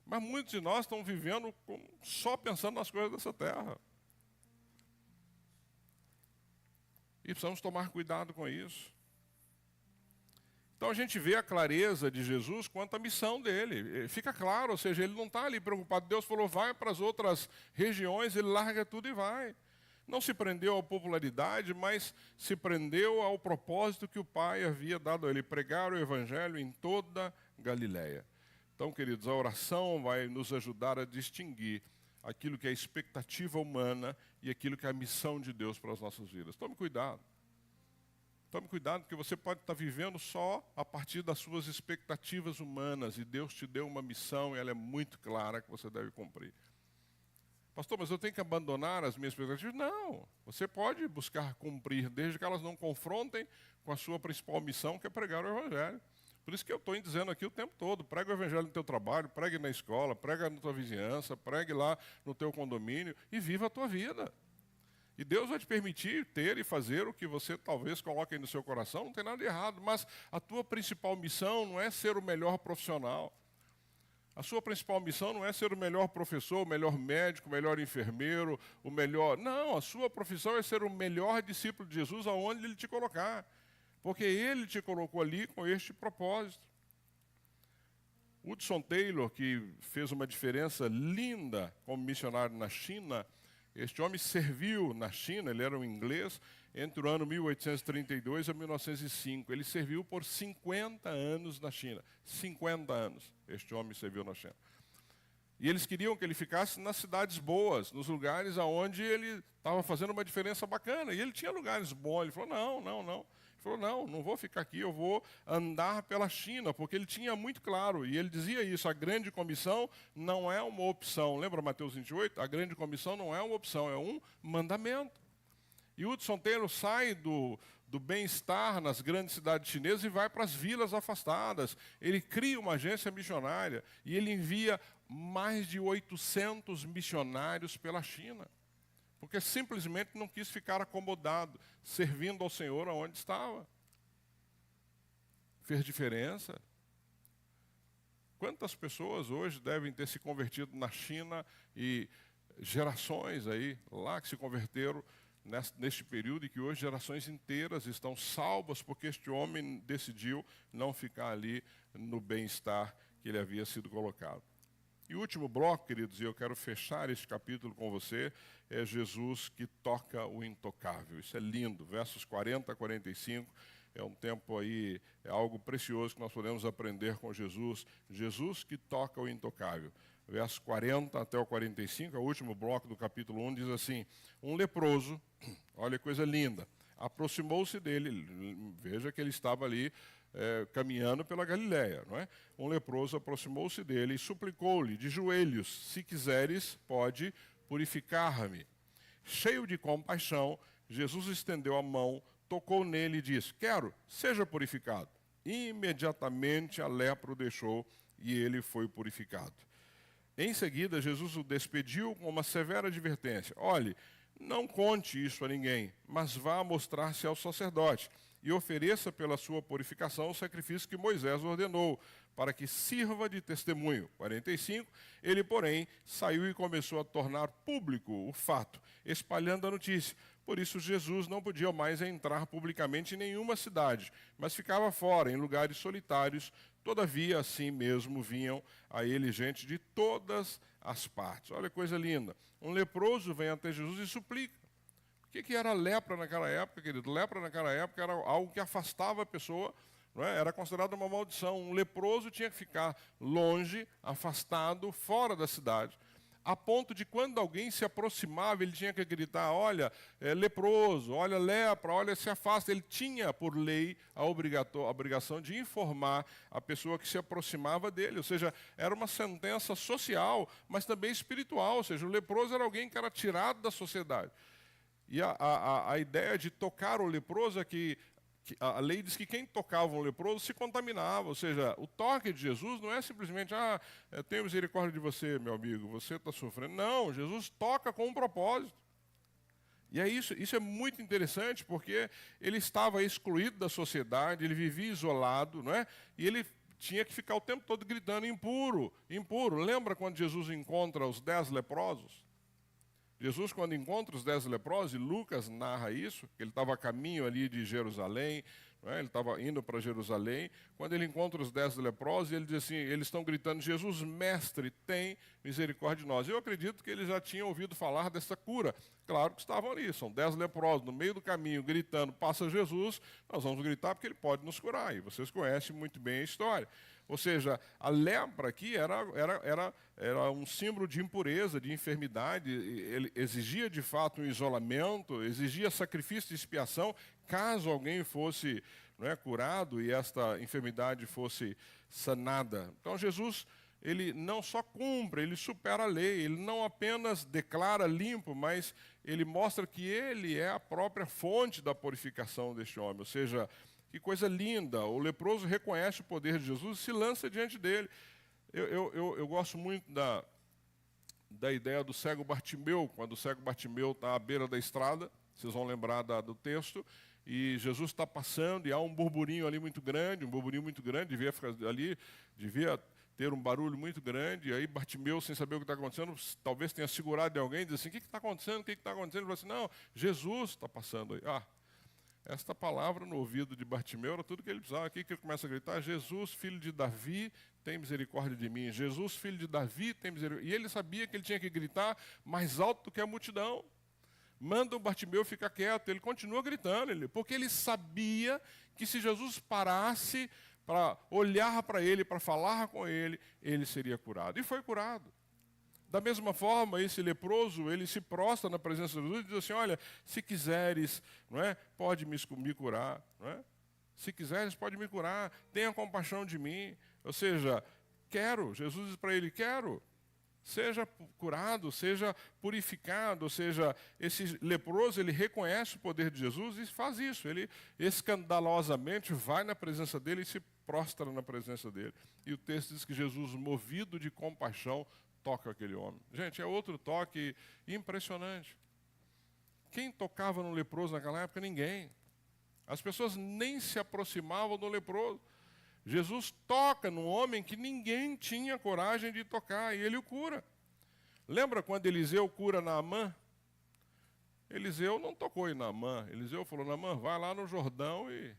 Mas muitos de nós estão vivendo só pensando nas coisas dessa terra. E precisamos tomar cuidado com isso. Então a gente vê a clareza de Jesus quanto à missão dele. Fica claro, ou seja, ele não está ali preocupado. Deus falou, vai para as outras regiões, ele larga tudo e vai. Não se prendeu à popularidade, mas se prendeu ao propósito que o Pai havia dado a ele, pregar o Evangelho em toda Galileia. Então, queridos, a oração vai nos ajudar a distinguir aquilo que é a expectativa humana e aquilo que é a missão de Deus para as nossas vidas. Tome cuidado. Tome cuidado, porque você pode estar vivendo só a partir das suas expectativas humanas e Deus te deu uma missão e ela é muito clara que você deve cumprir. Pastor, mas eu tenho que abandonar as minhas expectativas? Não, você pode buscar cumprir, desde que elas não confrontem com a sua principal missão, que é pregar o Evangelho. Por isso que eu estou dizendo aqui o tempo todo, pregue o Evangelho no teu trabalho, pregue na escola, pregue na tua vizinhança, pregue lá no teu condomínio e viva a tua vida. E Deus vai te permitir ter e fazer o que você talvez coloque aí no seu coração, não tem nada de errado, mas a tua principal missão não é ser o melhor profissional. A sua principal missão não é ser o melhor professor, o melhor médico, o melhor enfermeiro, o melhor... Não, a sua profissão é ser o melhor discípulo de Jesus aonde Ele te colocar. Porque Ele te colocou ali com este propósito. Hudson Taylor, que fez uma diferença linda como missionário na China, este homem serviu na China, ele era um inglês, entre o ano 1832 a 1905. Ele serviu por 50 anos na China. 50 anos este homem serviu na China. E eles queriam que ele ficasse nas cidades boas, nos lugares onde ele estava fazendo uma diferença bacana. E ele tinha lugares bons. Ele falou, não. Ele falou, não vou ficar aqui, eu vou andar pela China, porque ele tinha muito claro, e ele dizia isso, a grande comissão não é uma opção. Lembra Mateus 28? A grande comissão não é uma opção, é um mandamento. E Hudson Taylor sai do bem-estar nas grandes cidades chinesas e vai para as vilas afastadas. Ele cria uma agência missionária e ele envia mais de 800 missionários pela China. Porque simplesmente não quis ficar acomodado, servindo ao Senhor aonde estava. Fez diferença. Quantas pessoas hoje devem ter se convertido na China e gerações aí lá que se converteram neste período e que hoje gerações inteiras estão salvas porque este homem decidiu não ficar ali no bem-estar que ele havia sido colocado. E o último bloco, queridos, e eu quero fechar este capítulo com você, é Jesus que toca o intocável. Isso é lindo, versos 40 a 45, é um tempo aí, é algo precioso que nós podemos aprender com Jesus. Jesus que toca o intocável. Versos 40 até o 45, é o último bloco do capítulo 1, diz assim, um leproso, olha que coisa linda, aproximou-se dele. Veja que ele estava ali caminhando pela Galiléia, não é? Um leproso aproximou-se dele e suplicou-lhe de joelhos: se quiseres, pode purificar-me. Cheio de compaixão, Jesus estendeu a mão, tocou nele e disse: quero, seja purificado. Imediatamente a lepra o deixou e ele foi purificado. Em seguida, Jesus o despediu com uma severa advertência: olhe, não conte isso a ninguém, mas vá mostrar-se ao sacerdote e ofereça pela sua purificação o sacrifício que Moisés ordenou, para que sirva de testemunho. 45, ele, porém, saiu e começou a tornar público o fato, espalhando a notícia. Por isso, Jesus não podia mais entrar publicamente em nenhuma cidade, mas ficava fora, em lugares solitários. Todavia, assim mesmo, vinham a ele gente de todas as partes. Olha que coisa linda. Um leproso vem até Jesus e suplica. O que era lepra naquela época, querido? Lepra naquela época era algo que afastava a pessoa, não é? Era considerado uma maldição. Um leproso tinha que ficar longe, afastado, fora da cidade, a ponto de quando alguém se aproximava, ele tinha que gritar: olha, leproso, olha, lepra, olha, se afasta. Ele tinha, por lei, a obrigação de informar a pessoa que se aproximava dele. Ou seja, era uma sentença social, mas também espiritual. Ou seja, o leproso era alguém que era tirado da sociedade. E a ideia de tocar o leproso é que a lei diz que quem tocava um leproso se contaminava. Ou seja, o toque de Jesus não é simplesmente: tenho misericórdia de você, meu amigo, você está sofrendo. Não, Jesus toca com um propósito. E é isso é muito interessante, porque ele estava excluído da sociedade, ele vivia isolado, não é? E ele tinha que ficar o tempo todo gritando: impuro, impuro. Lembra quando Jesus encontra os 10 leprosos? Jesus, quando encontra os 10 leprosos, e Lucas narra isso, que ele estava a caminho ali de Jerusalém, não é? Ele estava indo para Jerusalém, quando ele encontra os 10 leprosos, ele diz assim, eles estão gritando: Jesus, mestre, tem misericórdia de nós. Eu acredito que eles já tinham ouvido falar dessa cura. Claro que estavam ali, são 10 leprosos no meio do caminho, gritando: passa Jesus, nós vamos gritar porque ele pode nos curar. E vocês conhecem muito bem a história. Ou seja, a lepra aqui era um símbolo de impureza, de enfermidade. Ele exigia, de fato, um isolamento, exigia sacrifício de expiação, caso alguém fosse, não é, curado e esta enfermidade fosse sanada. Então, Jesus, ele não só cumpre, ele supera a lei. Ele não apenas declara limpo, mas ele mostra que ele é a própria fonte da purificação deste homem. Ou seja, que coisa linda, o leproso reconhece o poder de Jesus e se lança diante dele. Eu gosto muito da ideia do cego Bartimeu, quando o cego Bartimeu está à beira da estrada, vocês vão lembrar do texto, e Jesus está passando e há um burburinho ali muito grande, devia ficar ali, devia ter um barulho muito grande, e aí Bartimeu, sem saber o que está acontecendo, talvez tenha segurado de alguém, diz assim: o que está acontecendo, o que está acontecendo? Ele falou assim: não, Jesus está passando aí. Esta palavra no ouvido de Bartimeu era tudo que ele precisava. Aqui que ele começa a gritar: Jesus, filho de Davi, tem misericórdia de mim. Jesus, filho de Davi, tem misericórdia. E ele sabia que ele tinha que gritar mais alto do que a multidão. Manda o Bartimeu ficar quieto. Ele continua gritando, porque ele sabia que se Jesus parasse para olhar para ele, para falar com ele, ele seria curado. E foi curado. Da mesma forma, esse leproso, ele se prostra na presença de Jesus e diz assim: olha, se quiseres, não é, pode me curar. Não é? Se quiseres, pode me curar. Tenha compaixão de mim. Ou seja, quero. Jesus diz para ele: quero. Seja curado, seja purificado. Ou seja, esse leproso, ele reconhece o poder de Jesus e faz isso. Ele escandalosamente vai na presença dele e se prostra na presença dele. E o texto diz que Jesus, movido de compaixão, toca aquele homem. Gente, é outro toque impressionante. Quem tocava no leproso naquela época? Ninguém. As pessoas nem se aproximavam do leproso. Jesus toca num homem que ninguém tinha coragem de tocar, e ele o cura. Lembra quando Eliseu cura Naamã? Eliseu não tocou em Naamã. Eliseu falou: Naamã, vai lá no Jordão e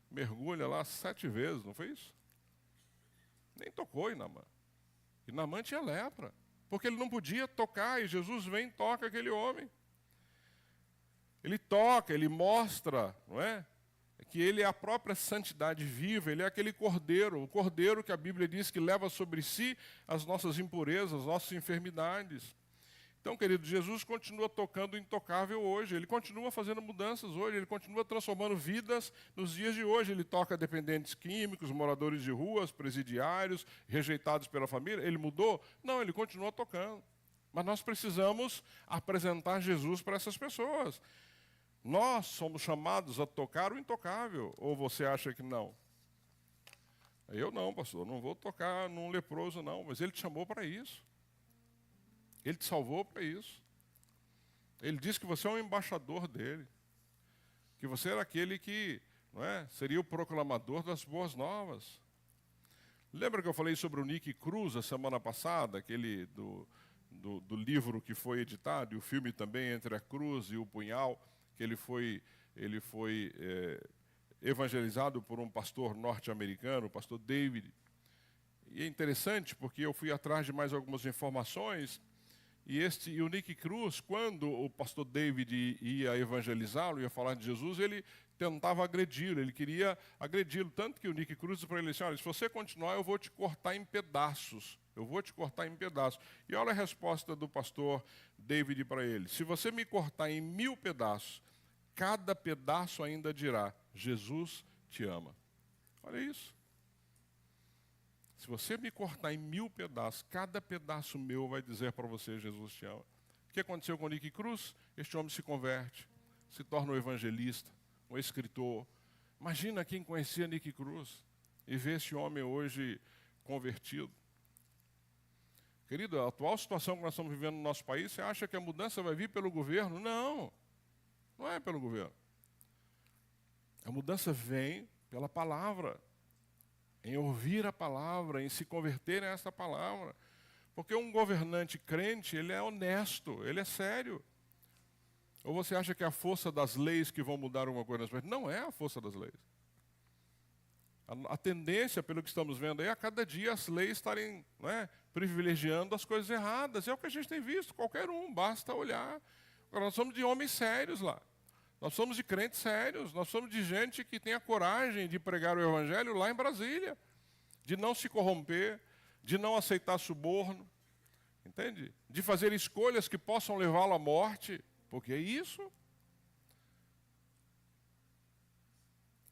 mergulha lá 7 vezes, não foi isso? Nem tocou em Naamã. E Naamã tinha lepra, porque ele não podia tocar, e Jesus vem e toca aquele homem. Ele toca, ele mostra, não é? Que ele é a própria santidade viva, ele é aquele cordeiro, o cordeiro que a Bíblia diz que leva sobre si as nossas impurezas, as nossas enfermidades. Então, querido, Jesus continua tocando o intocável hoje, ele continua fazendo mudanças hoje, ele continua transformando vidas nos dias de hoje. Ele toca dependentes químicos, moradores de ruas, presidiários, rejeitados pela família. Ele mudou? Não, ele continua tocando. Mas nós precisamos apresentar Jesus para essas pessoas. Nós somos chamados a tocar o intocável, ou você acha que não? Eu não, pastor, não vou tocar num leproso não, mas ele te chamou para isso. Ele te salvou para isso. Ele disse que você é um embaixador dele. Que você era aquele que, não é, seria o proclamador das boas novas. Lembra que eu falei sobre o Nick Cruz a semana passada, aquele do livro que foi editado, e o filme também, Entre a Cruz e o Punhal, que ele foi evangelizado por um pastor norte-americano, o pastor David. E é interessante porque eu fui atrás de mais algumas informações. E o Nick Cruz, quando o pastor David ia evangelizá-lo, ia falar de Jesus, ele tentava agredi-lo, ele queria agredi-lo. Tanto que o Nick Cruz disse para ele assim: olha, se você continuar, eu vou te cortar em pedaços. Eu vou te cortar em pedaços. E olha a resposta do pastor David para ele: se você me cortar em 1000 pedaços, cada pedaço ainda dirá: Jesus te ama. Olha isso. Se você me cortar em 1000 pedaços, cada pedaço meu vai dizer para você: Jesus te ama. O que aconteceu com Nick Cruz? Este homem se converte, se torna um evangelista, um escritor. Imagina quem conhecia Nick Cruz e vê esse homem hoje convertido. Querido, a atual situação que nós estamos vivendo no nosso país, você acha que a mudança vai vir pelo governo? Não, não é pelo governo. A mudança vem pela palavra. Em ouvir a palavra, em se converter a essa palavra. Porque um governante crente, ele é honesto, ele é sério. Ou você acha que é a força das leis que vão mudar alguma coisa nas pessoas? Não é a força das leis. A tendência, pelo que estamos vendo aí, a cada dia as leis estarem, não é, privilegiando as coisas erradas. É o que a gente tem visto, qualquer um, basta olhar. Agora, nós somos de homens sérios lá. Nós somos de crentes sérios, nós somos de gente que tem a coragem de pregar o Evangelho lá em Brasília, de não se corromper, de não aceitar suborno, entende? De fazer escolhas que possam levá-lo à morte, porque é isso.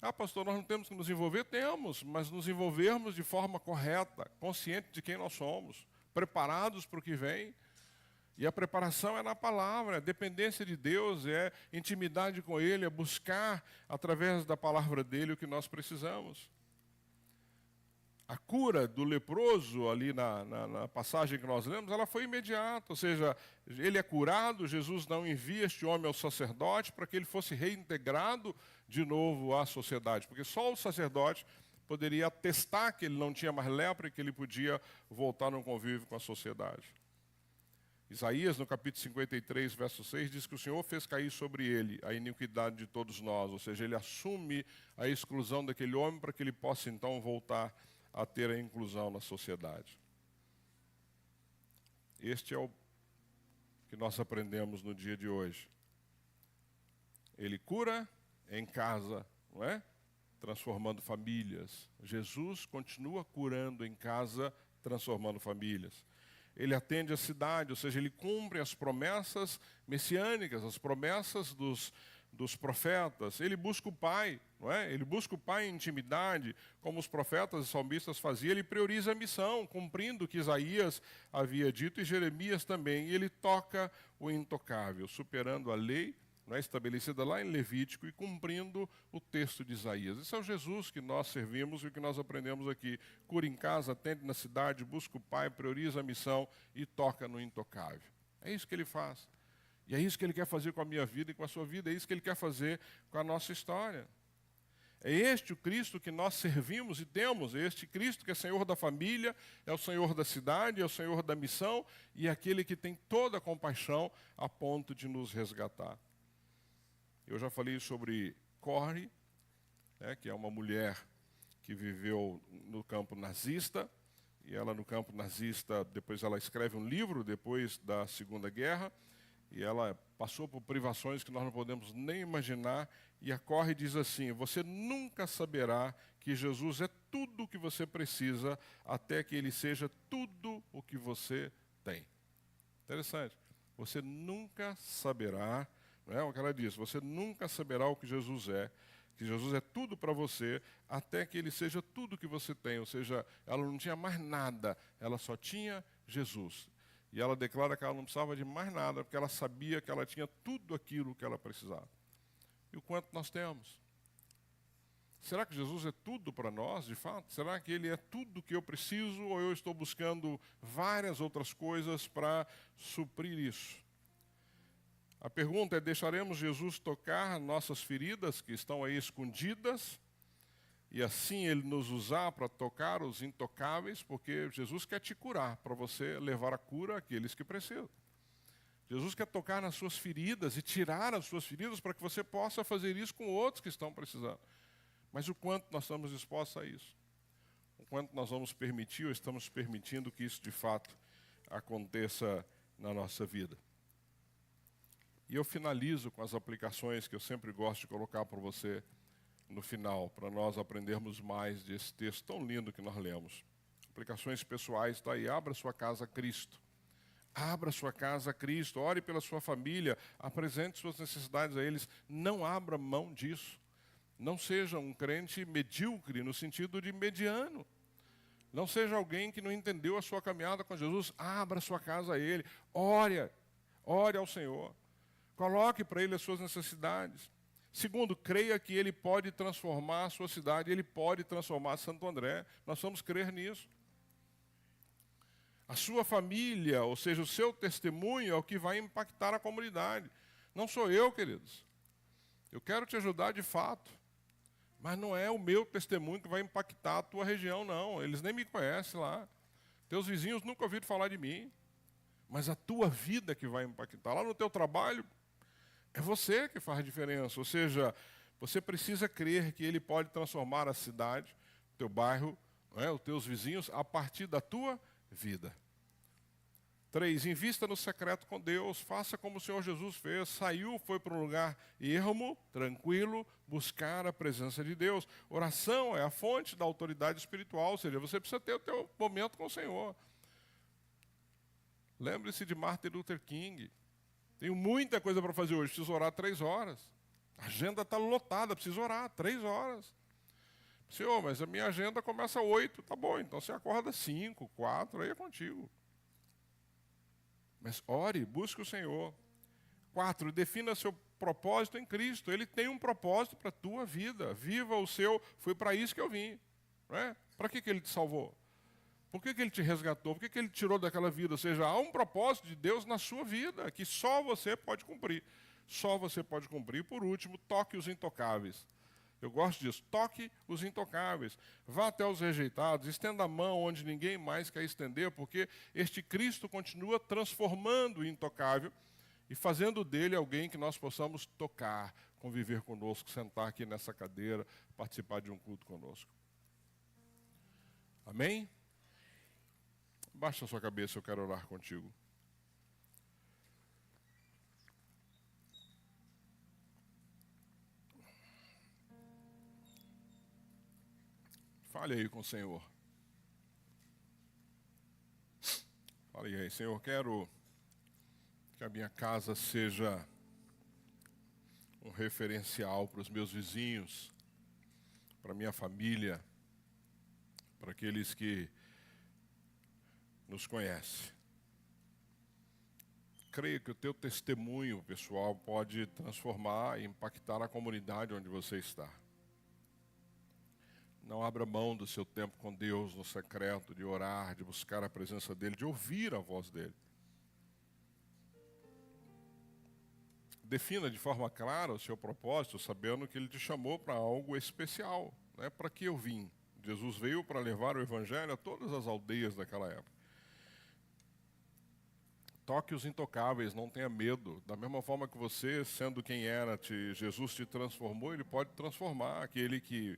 Ah, pastor, nós não temos que nos envolver? Temos, mas nos envolvermos de forma correta, consciente de quem nós somos, preparados para o que vem. E a preparação é na palavra, é dependência de Deus, é intimidade com Ele, é buscar, através da palavra dEle, o que nós precisamos. A cura do leproso, ali na passagem que nós lemos, ela foi imediata, ou seja, ele é curado, Jesus não envia este homem ao sacerdote para que ele fosse reintegrado de novo à sociedade, porque só o sacerdote poderia atestar que ele não tinha mais lepra e que ele podia voltar no convívio com a sociedade. Isaías, no capítulo 53, verso 6, diz que o Senhor fez cair sobre ele a iniquidade de todos nós, ou seja, ele assume a exclusão daquele homem para que ele possa então voltar a ter a inclusão na sociedade. Este é o que nós aprendemos no dia de hoje. Ele cura em casa, não é? Transformando famílias. Jesus continua curando em casa, transformando famílias. Ele atende a cidade, ou seja, ele cumpre as promessas messiânicas, as promessas dos profetas. Ele busca o Pai, não é? Ele busca o Pai em intimidade, como os profetas e salmistas faziam. Ele prioriza a missão, cumprindo o que Isaías havia dito e Jeremias também. E ele toca o intocável, superando a lei, não é, estabelecida lá em Levítico e cumprindo o texto de Isaías. Esse é o Jesus que nós servimos e o que nós aprendemos aqui. Cura em casa, atende na cidade, busca o Pai, prioriza a missão e toca no intocável. É isso que ele faz. E é isso que ele quer fazer com a minha vida e com a sua vida. É isso que ele quer fazer com a nossa história. É este o Cristo que nós servimos e temos. É este Cristo que é Senhor da família, é o Senhor da cidade, é o Senhor da missão e é aquele que tem toda a compaixão a ponto de nos resgatar. Eu já falei sobre Corrie, né, que é uma mulher que viveu no campo nazista, e ela no campo nazista, depois ela escreve um livro, depois da Segunda Guerra, e ela passou por privações que nós não podemos nem imaginar, e a Corrie diz assim: você nunca saberá que Jesus é tudo o que você precisa, até que Ele seja tudo o que você tem. Interessante. você nunca saberá, não é o que ela diz, você nunca saberá o que Jesus é, que Jesus é tudo para você, até que ele seja tudo que você tem. Ou seja, ela não tinha mais nada, ela só tinha Jesus. E ela declara que ela não precisava de mais nada, porque ela sabia que ela tinha tudo aquilo que ela precisava. E o quanto nós temos? Será que Jesus é tudo para nós, de fato? Será que ele é tudo que eu preciso, ou eu estou buscando várias outras coisas para suprir isso? A pergunta é: deixaremos Jesus tocar nossas feridas que estão aí escondidas, e assim ele nos usar para tocar os intocáveis? Porque Jesus quer te curar, para você levar a cura àqueles que precisam. Jesus quer tocar nas suas feridas e tirar as suas feridas para que você possa fazer isso com outros que estão precisando. Mas o quanto nós estamos dispostos a isso? O quanto nós vamos permitir ou estamos permitindo que isso de fato aconteça na nossa vida? E eu finalizo com as aplicações que eu sempre gosto de colocar para você no final, para nós aprendermos mais desse texto tão lindo que nós lemos. Aplicações pessoais, está aí: abra sua casa a Cristo. Abra sua casa a Cristo, ore pela sua família, apresente suas necessidades a eles. Não abra mão disso. Não seja um crente medíocre no sentido de mediano. Não seja alguém que não entendeu a sua caminhada com Jesus. Abra sua casa a Ele. Ore ao Senhor. Coloque para Ele as suas necessidades. Segundo, creia que Ele pode transformar a sua cidade, Ele pode transformar Santo André. Nós vamos crer nisso. A sua família, ou seja, o seu testemunho é o que vai impactar a comunidade. Não sou eu, queridos. Eu quero te ajudar de fato. Mas não é o meu testemunho que vai impactar a tua região, não. Eles nem me conhecem lá. Teus vizinhos nunca ouviram falar de mim. Mas a tua vida que vai impactar. Lá no teu trabalho, é você que faz a diferença. Ou seja, você precisa crer que Ele pode transformar a cidade, o teu bairro, os teus vizinhos, a partir da tua vida. 3, invista no secreto com Deus, faça como o Senhor Jesus fez, saiu, foi para um lugar ermo, tranquilo, buscar a presença de Deus. Oração é a fonte da autoridade espiritual, ou seja, você precisa ter o teu momento com o Senhor. Lembre-se de Martin Luther King. Tenho muita coisa para fazer hoje, preciso orar 3 horas. A agenda está lotada, preciso orar 3 horas. Senhor, mas a minha agenda começa às 8, tá bom, então você acorda 5, 4, aí é contigo. Mas ore, busque o Senhor. 4, defina seu propósito em Cristo. Ele tem um propósito para a tua vida. Viva o seu, foi para isso que eu vim. Não é? Para que Ele te salvou? Por que Ele te resgatou? Por que Ele te tirou daquela vida? Ou seja, há um propósito de Deus na sua vida que só você pode cumprir. Só você pode cumprir. Por último, toque os intocáveis. Eu gosto disso. Toque os intocáveis. Vá até os rejeitados, estenda a mão onde ninguém mais quer estender, porque este Cristo continua transformando o intocável e fazendo dele alguém que nós possamos tocar, conviver conosco, sentar aqui nessa cadeira, participar de um culto conosco. Amém? Baixa a sua cabeça, eu quero orar contigo. Fale aí com o Senhor. Fale aí, Senhor, quero que a minha casa seja um referencial para os meus vizinhos, para a minha família, para aqueles que nos conhecem. Creio que o teu testemunho, pessoal, pode transformar e impactar a comunidade onde você está. Não abra mão do seu tempo com Deus no secreto, de orar, de buscar a presença dEle, de ouvir a voz dEle. Defina de forma clara o seu propósito, sabendo que Ele te chamou para algo especial. Né? Para que eu vim? Jesus veio para levar o Evangelho a todas as aldeias daquela época. Toque os intocáveis, não tenha medo. Da mesma forma que você, sendo quem era, Jesus te transformou, Ele pode transformar aquele que,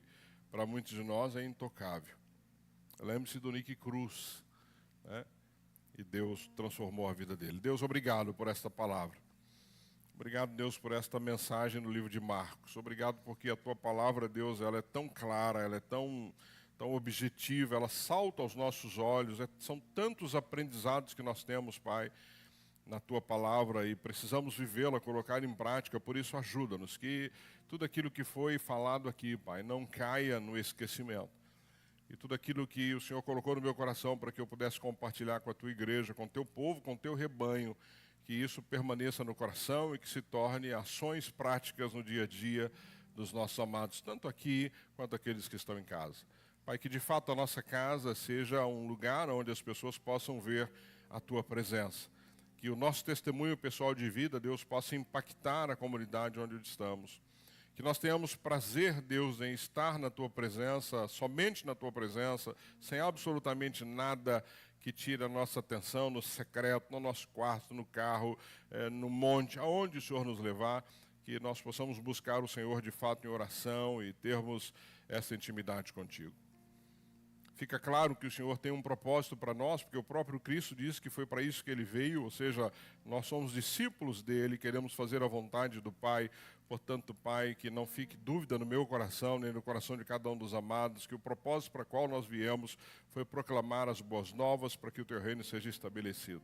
para muitos de nós, é intocável. Lembre-se do Nick Cruz, né? E Deus transformou a vida dele. Deus, obrigado por esta palavra. Obrigado, Deus, por esta mensagem no livro de Marcos. Obrigado porque a tua palavra, Deus, ela é tão clara, ela é tão objetiva, ela salta aos nossos olhos. São tantos aprendizados que nós temos, Pai. na Tua palavra e precisamos vivê-la, colocar em prática, por isso ajuda-nos, que tudo aquilo que foi falado aqui, Pai, não caia no esquecimento. E tudo aquilo que o Senhor colocou no meu coração para que eu pudesse compartilhar com a Tua igreja, com o Teu povo, com o Teu rebanho, que isso permaneça no coração e que se torne ações práticas no dia a dia dos nossos amados, tanto aqui quanto aqueles que estão em casa. Pai, que de fato a nossa casa seja um lugar onde as pessoas possam ver a Tua presença. Que o nosso testemunho pessoal de vida, Deus, possa impactar a comunidade onde estamos. Que nós tenhamos prazer, Deus, em estar na Tua presença, somente na Tua presença, sem absolutamente nada que tire a nossa atenção no secreto, no nosso quarto, no carro, no monte, aonde o Senhor nos levar, que nós possamos buscar o Senhor de fato em oração e termos essa intimidade contigo. Fica claro que o Senhor tem um propósito para nós, porque o próprio Cristo disse que foi para isso que Ele veio, ou seja, nós somos discípulos dEle, queremos fazer a vontade do Pai. Portanto, Pai, que não fique dúvida no meu coração, nem no coração de cada um dos amados, que o propósito para o qual nós viemos foi proclamar as boas novas para que o Teu reino seja estabelecido.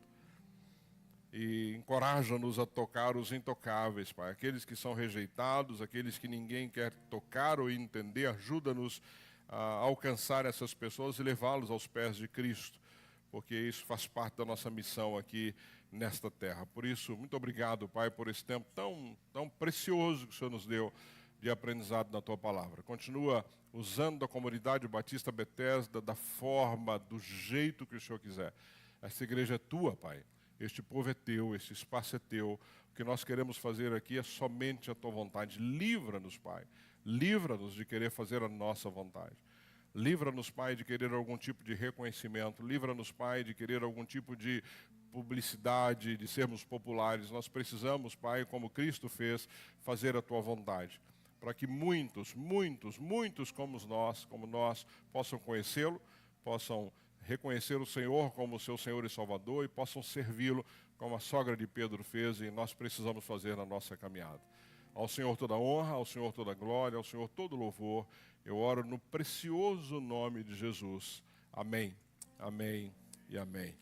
E encoraja-nos a tocar os intocáveis, Pai, aqueles que são rejeitados, aqueles que ninguém quer tocar ou entender, ajuda-nos a alcançar essas pessoas e levá-los aos pés de Cristo, porque isso faz parte da nossa missão aqui nesta terra. Por isso, muito obrigado, Pai, por esse tempo tão precioso que o Senhor nos deu de aprendizado na Tua palavra. Continua usando a comunidade Batista Bethesda da forma, do jeito que o Senhor quiser. Essa igreja é Tua, Pai. Este povo é Teu, este espaço é Teu. O que nós queremos fazer aqui é somente a Tua vontade. Livra-nos, Pai. Livra-nos de querer fazer a nossa vontade. Livra-nos, Pai, de querer algum tipo de reconhecimento. Livra-nos, Pai, de querer algum tipo de publicidade, de sermos populares. Nós precisamos, Pai, como Cristo fez, fazer a Tua vontade. Para que muitos como nós, possam conhecê-lo, possam reconhecer o Senhor como seu Senhor e Salvador e possam servi-lo como a sogra de Pedro fez e nós precisamos fazer na nossa caminhada. Ao Senhor toda honra, ao Senhor toda glória, ao Senhor todo louvor. Eu oro no precioso nome de Jesus. Amém, amém e amém.